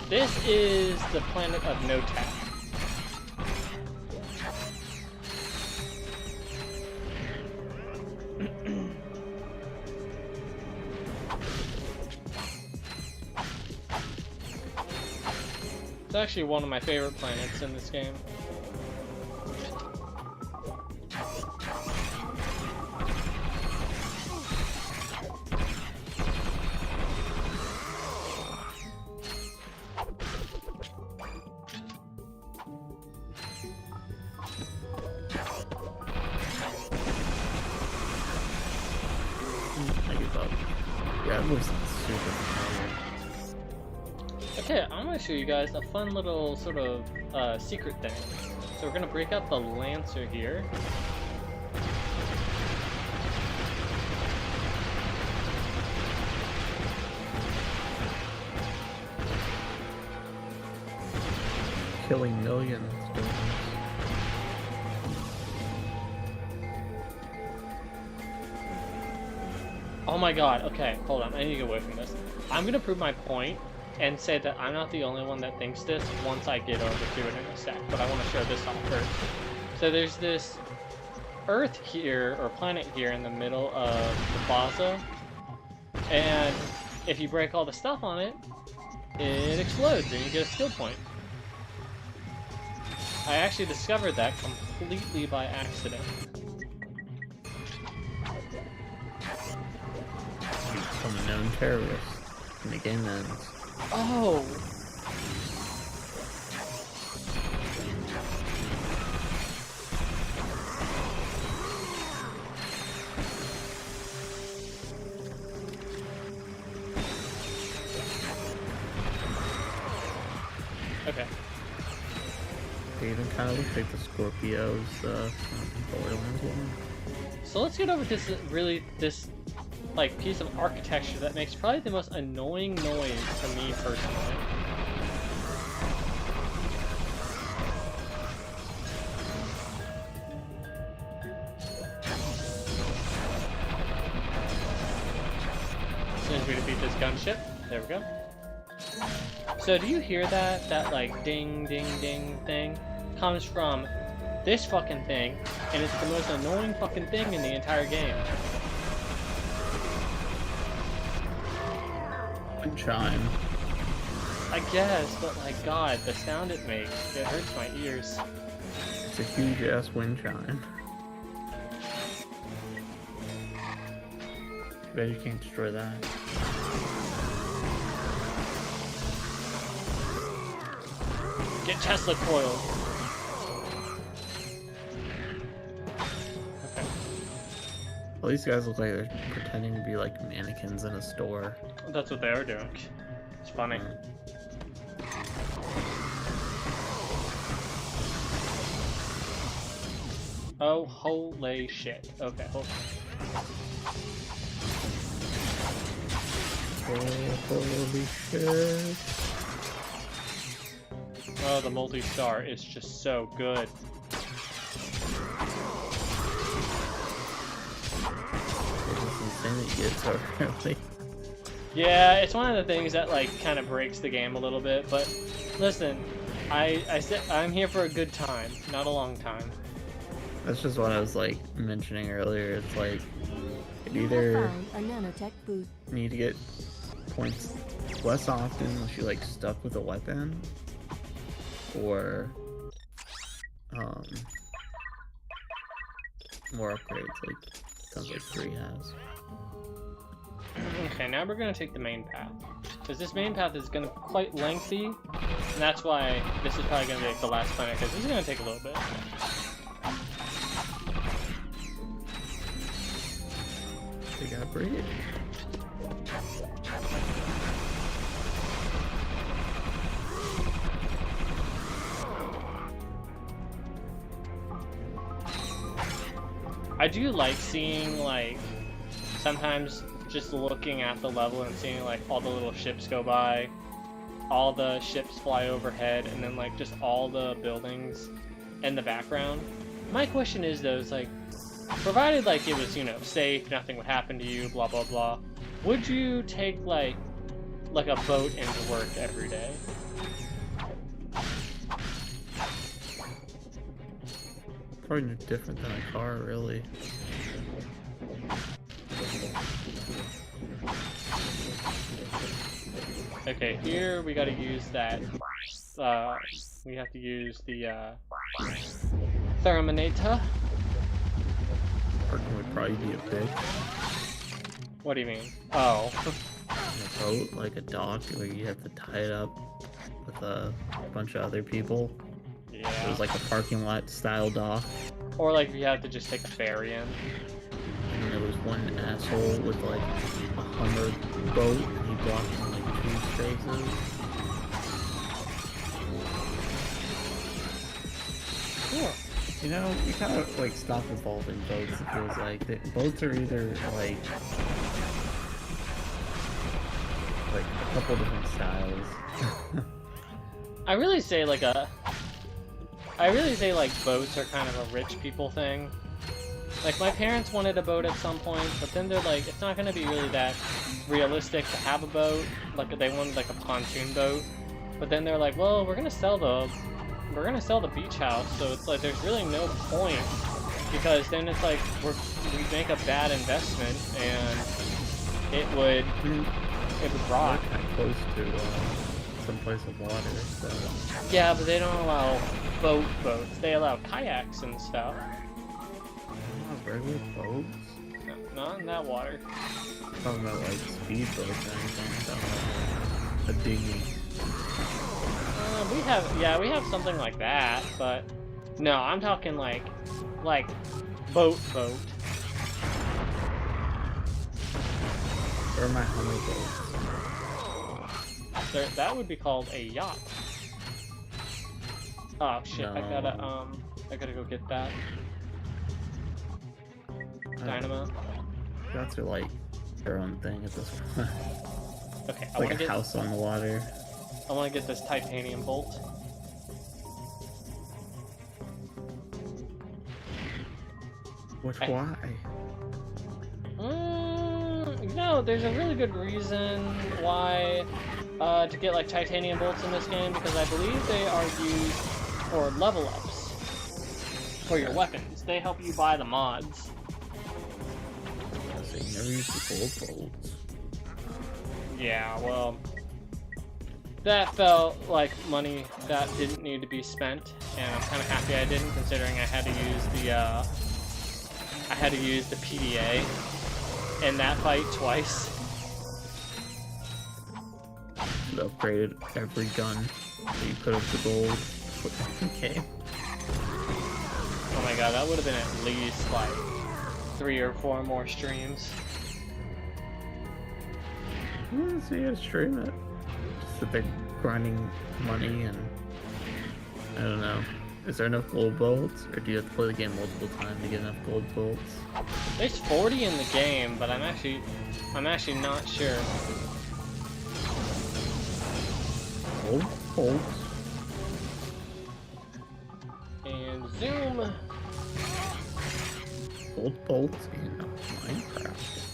This is the planet of Notak. It's actually one of my favorite planets in this game. Yeah, it looks super familiar. Okay, I'm gonna show you guys a fun little sort of secret thing. So we're gonna break out the Lancer here. Killing millions. Oh my god, okay, hold on, I need to get away from this. I'm gonna prove my point and say that I'm not the only one that thinks this once I get over to it in a sec, but I want to show this off first. So there's this Earth here, or planet here in the middle of the plaza, and if you break all the stuff on it, it explodes and you get a skill point. I actually discovered that completely by accident. Become a known terrorist when the game ends. Oh! Okay. They even kind of look like the Scorpios, Borderlands one. So let's get over this like piece of architecture that makes probably the most annoying noise to me personally. As soon as we defeat this gunship, there we go. So do you hear that? That like ding ding ding thing comes from this fucking thing, and it's the most annoying fucking thing in the entire game. Chime. I guess, but like god, the sound it makes, it hurts my ears. It's a huge ass wind chime. Bet you can't destroy that. Get Tesla coiled. Okay. Well, these guys look like they're pretending to be like mannequins in a store. That's what they are doing. It's funny. Oh, holy shit. Okay, hold on. Oh, holy shit. Oh, the multi-star is just so good. It's insane that you get so early. Yeah, it's one of the things that like kind of breaks the game a little bit, but listen, I said I'm here for a good time, not a long time. That's just what I was like mentioning earlier. It's like you You either have found a nanotech booth. need to get points less often unless you're like stuck with a weapon, or more upgrades like sounds like 3 has. Okay, now we're gonna take the main path, because this main path is gonna be quite lengthy, and that's why this is probably gonna be like the last planet, because this is gonna take a little bit. They got a bridge. I do like seeing, like, sometimes just looking at the level and seeing, like, all the little ships go by, all the ships fly overhead, and then, like, just all the buildings in the background. My question is, though, is, like, provided, like, it was, you know, safe, nothing would happen to you, blah, blah, blah, would you take, like a boat into work every day? Probably no different than a car, really. Okay, here we gotta use that, we have to use the, Terminator. Parking would probably be a big. What do you mean? Oh. A boat, like a dock, where you have to tie it up with a bunch of other people. Yeah. It was like a parking lot style dock. Or like you have to just take a ferry in. And there was one asshole with like a Hummer boat, and he blocked in like 2 spaces. Cool. You know, you kind of like stop evolving boats. It feels like boats are either like a couple different styles. I really say like boats are kind of a rich people thing. Like my parents wanted a boat at some point, but then they're like, it's not gonna be really that realistic to have a boat. Like they wanted like a pontoon boat, but then they're like, well, we're gonna sell the beach house, so it's like there's really no point, because then it's like we make a bad investment and it would rot. We're kind of close to some place with water, so. Yeah, but they don't allow boats. They allow kayaks and stuff. Regular boats? No, not in that water. I'm talking about like speed boats or anything. So, a dinghy. We have something like that, but no, I'm talking like boat. Where are my Hummer boats? That would be called a yacht. Oh shit! No. I gotta go get that. Dynamo. Yachts are like their own thing at this point. Okay, It's like a house on the water. I want to get this titanium bolt. Why? No, there's a really good reason why to get like titanium bolts in this game, because I believe they are used for level ups for your weapons. They help you buy the mods. So you never use the gold bolts. Yeah, well, that felt like money that didn't need to be spent, and I'm kind of happy I didn't, considering I had to use the PDA. in that fight twice. Should have upgraded every gun that you put up to gold. Okay. Oh my god, that would have been at least like 3 or 4 more streams. So you gotta stream it. Just sit there grinding money and I don't know. Is there enough gold bolts, or do you have to play the game multiple times to get enough gold bolts? There's 40 in the game, but I'm actually not sure. Gold bolts. And zoom. Gold bolts in Minecraft.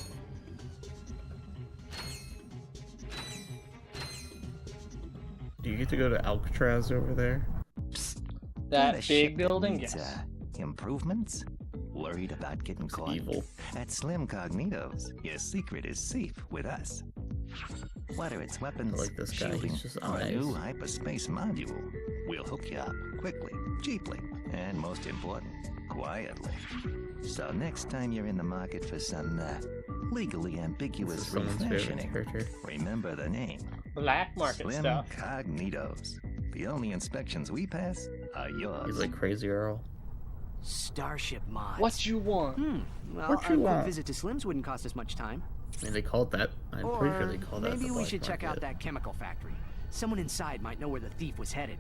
Do you get to go to Alcatraz over there? That big building? Needs, Yes. Improvements? Worried about getting caught? Evil. At Slim Cognitos, your secret is safe with us. Whether it's weapons, I like this guy. shielding, He's just or a eyes. new hyperspace module, we'll hook you up quickly, cheaply, and most important, quietly. So next time you're in the market for some legally ambiguous Someone's favorite refashioning, character. remember the name. Black market Slim stuff. Cognitos. The only inspections we pass are yours. He's like Crazy Earl. Starship mods. What you want? Well, What you a quick want? visit to Slim's wouldn't cost us much time. I mean, they called that. I'm pretty sure they call that. Maybe the we black should check out market. that chemical factory. Someone inside might know where the thief was headed.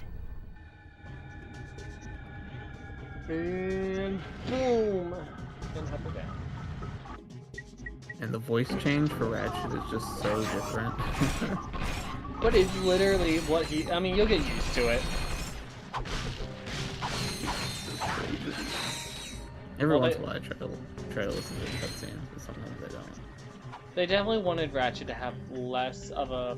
And boom. And up again. And the voice change for Ratchet is just so different. But it's literally what he. I mean, you'll get used to it. Every Well, once they- in a while, I try to listen to the cutscenes, but sometimes I don't. They definitely wanted Ratchet to have less of a.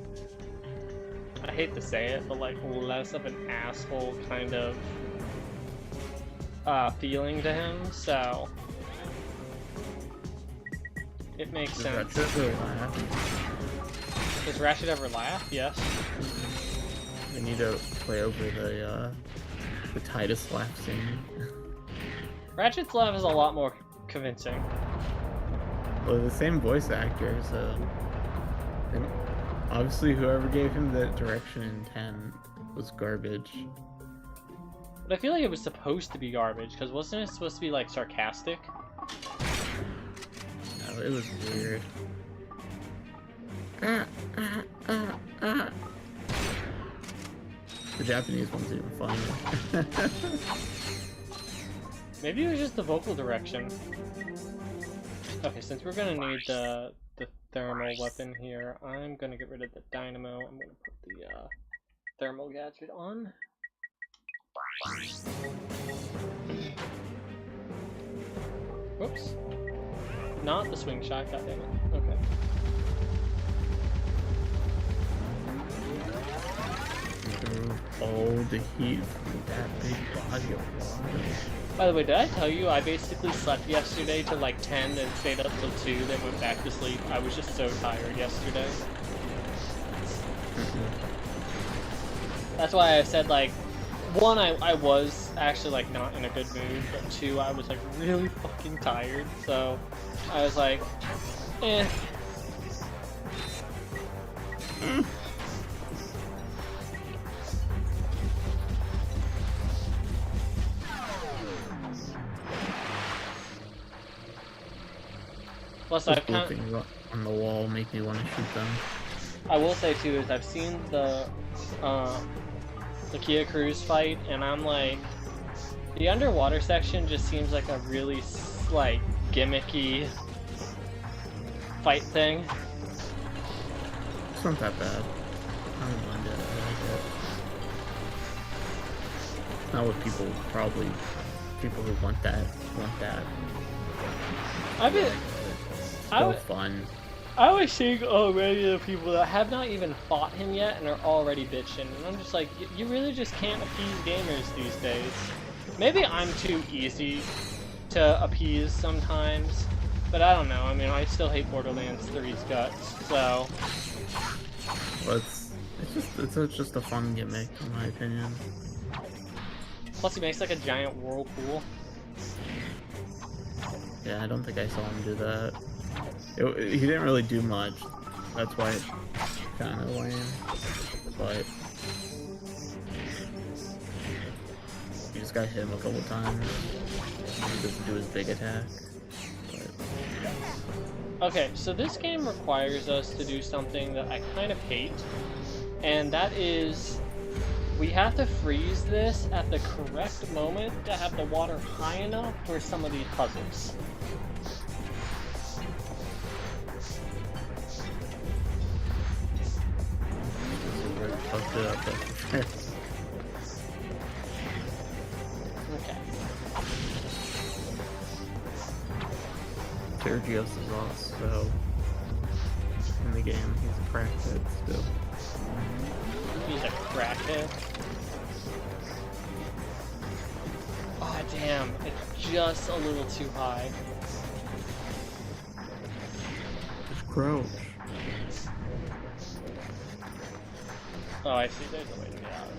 I hate to say it, but like less of an asshole kind of feeling to him. So it makes Does sense. Ratchet really laugh? Does Ratchet ever laugh? Yes. They need to play over the Titus laugh scene. Ratchet's laugh is a lot more convincing. Well, the same voice actor, so and obviously whoever gave him that direction in 10 was garbage. But I feel like it was supposed to be garbage, because wasn't it supposed to be like sarcastic? No, it was weird. The Japanese one's even funnier. Maybe it was just the vocal direction. Okay, since we're gonna need the thermal weapon here, I'm gonna get rid of the dynamo. I'm gonna put the thermal gadget on. Whoops. Not the swing shot, goddammit. Okay. All the heat from that big body of water. By the way, did I tell you I basically slept yesterday till like 10 and stayed up till 2, then went back to sleep? I was just so tired yesterday. That's why I said, like, 1, I was actually like not in a good mood, but 2, I was like really fucking tired, so I was like, eh. Plus, I've kind things on the wall make me want to shoot them. I will say too is I've seen the Kia Cruz fight, and I'm like, the underwater section just seems like a really like gimmicky fight thing. It's not that bad. I don't mind it. I like it. It's not what people who want that. Fun. I was seeing already the people that have not even fought him yet and are already bitching, and I'm just like, you really just can't appease gamers these days. Maybe I'm too easy to appease sometimes, but I don't know. I mean, I still hate Borderlands 3's guts, so. Well, it's just a fun gimmick, in my opinion. Plus, he makes like a giant whirlpool. Yeah, I don't think I saw him do that. He didn't really do much. That's why it's kind of lame. But you just gotta hit him a couple times. He doesn't do his big attack. Okay, so this game requires us to do something that I kind of hate, and that is we have to freeze this at the correct moment to have the water high enough for some of these puzzles. Okay. Sergios is also in the game. He's a crackhead still. He's a crackhead? Oh damn, it's just a little too high. Just crouch. Oh, I see, there's a way to get out of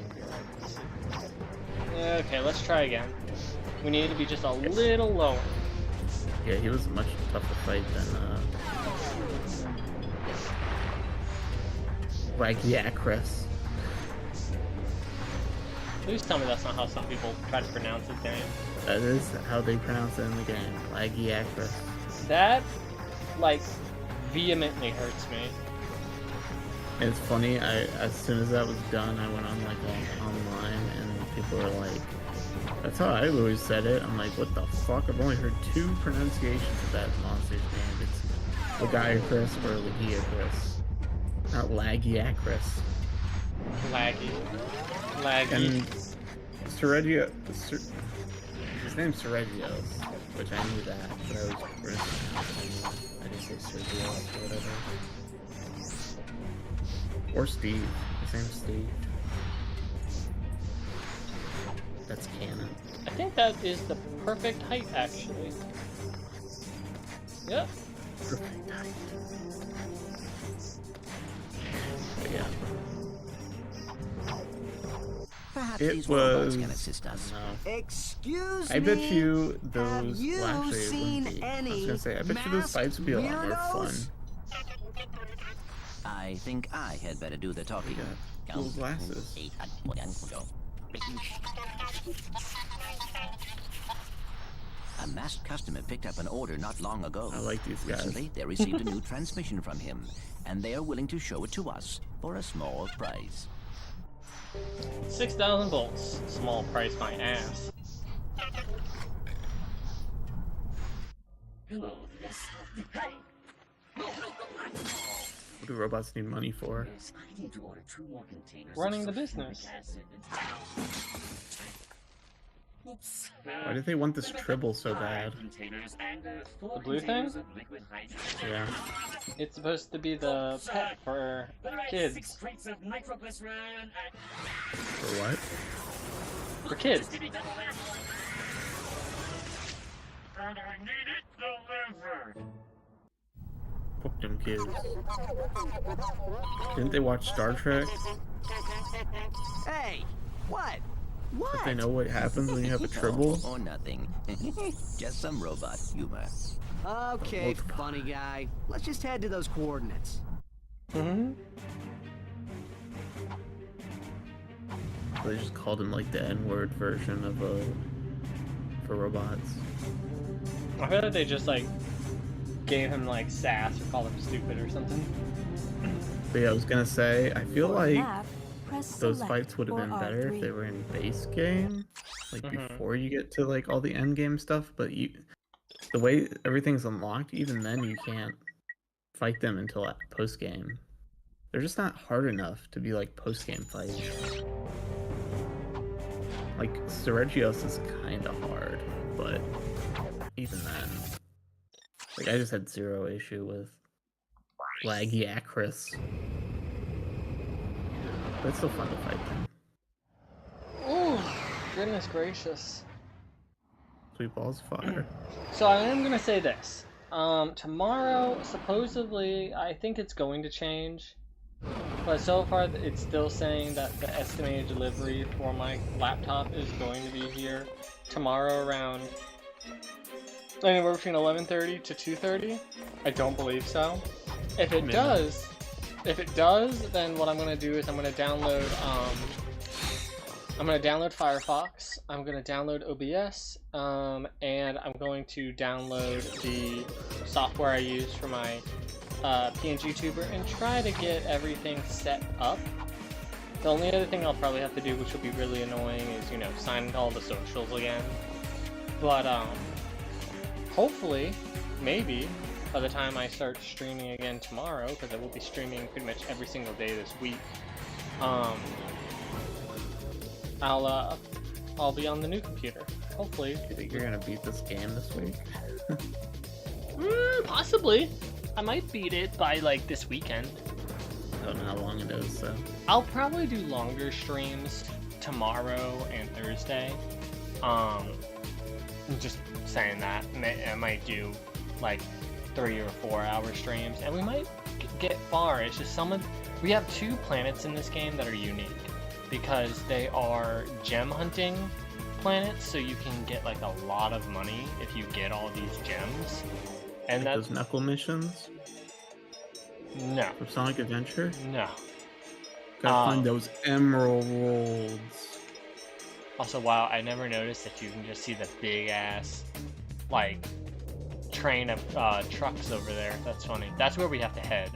here. Okay, let's try again. We need to be just a little lower. Yeah, he was a much tougher fight than Ragiakris. Please tell me that's not how some people try to pronounce his name. That is how they pronounce it in the game. Ragiakris. That, like, vehemently hurts me. And it's funny, as soon as that was done, I went on like online and people were like, that's how I always said it. I'm like, what the fuck? I've only heard 2 pronunciations of that monster's name. It's Lagiacris or Lagiacris. Not Lagiacris. Laggy. And Sergio, his name's Sergios, which I knew that, but I didn't say Sergios or whatever. Or Steve. His name's Steve. That's canon. I think that is the perfect height, actually. Yep. Perfect height. But yeah. Perhaps It these robots was. can assist us. No. Excuse me. I bet you those. Have you well, actually, it seen wouldn't be. I was any gonna say, I bet you those fights would be a lot more fun. weirdos? I think I had better do the talking. Cool glasses. A masked customer picked up an order not long ago. I like these guys. Recently, they received a new transmission from him, and they are willing to show it to us for a small price. 6,000 volts. Small price, my ass. What do robots need money for? Running the business. Why do they want this tribble so bad? The blue thing? Yeah. It's supposed to be the pet for kids. For what? For kids. Fuck them kids. Didn't they watch Star Trek? Hey, what? What? But they know what happens when you have a tribble? Or nothing. Just some robot humor. Okay, funny guy. Let's just head to those coordinates. Mm-hmm. They just called him like the N-word version of for robots. I feel like they just like gave him like sass or called him stupid or something. But yeah, I was gonna say, I feel like those select fights would have been or better R3. if they were in base game, like before you get to like all the end game stuff. But the way everything's unlocked, even then you can't fight them until post game. They're just not hard enough to be like post game fights. Like Sergios is kind of hard, but even then, like I just had 0 issue with Lagiacris. But it's still fun to fight them. Oh, goodness gracious. Sweet balls of fire. So I am gonna say this. Tomorrow, supposedly, I think it's going to change. But so far, it's still saying that the estimated delivery for my laptop is going to be here tomorrow around Anywhere between 11:30 to 2:30? I don't believe so. If it does, then what I'm gonna do is I'm gonna download Firefox. I'm gonna download OBS, and I'm going to download the software I use for my PNG tuber and try to get everything set up. The only other thing I'll probably have to do, which will be really annoying, is, you know, sign into all the socials again. But, hopefully, maybe, by the time I start streaming again tomorrow, because I will be streaming pretty much every single day this week, I'll be on the new computer. Hopefully. Do you think you're gonna beat this game this week? Possibly. I might beat it by, like, this weekend. I don't know how long it is, so... I'll probably do longer streams tomorrow and Thursday. I'm just saying that. I might do, like, 3 or 4 hour streams, and we might get far. It's just we have 2 planets in this game that are unique, because they are gem hunting planets, so you can get, like, a lot of money if you get all these gems. And like those knuckle missions? No. For Sonic Adventure? No. Gotta find those emeralds. Also, wow, I never noticed that you can just see the big ass, like, train of trucks over there. That's funny. That's where we have to head.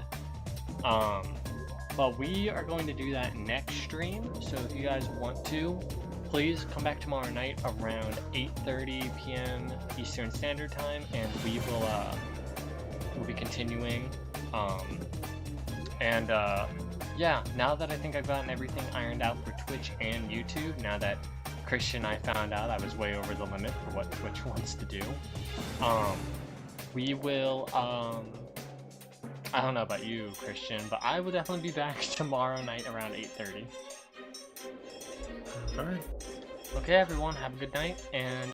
But we are going to do that next stream, so if you guys want to, please come back tomorrow night around 8:30 p.m. Eastern Standard Time, and we will we'll be continuing. Yeah, now that I think I've gotten everything ironed out for Twitch and YouTube, now that Christian and I found out I was way over the limit for what Twitch wants to do, we will, I don't know about you, Christian, but I will definitely be back tomorrow night around 8:30. Alright. Okay, everyone, have a good night, and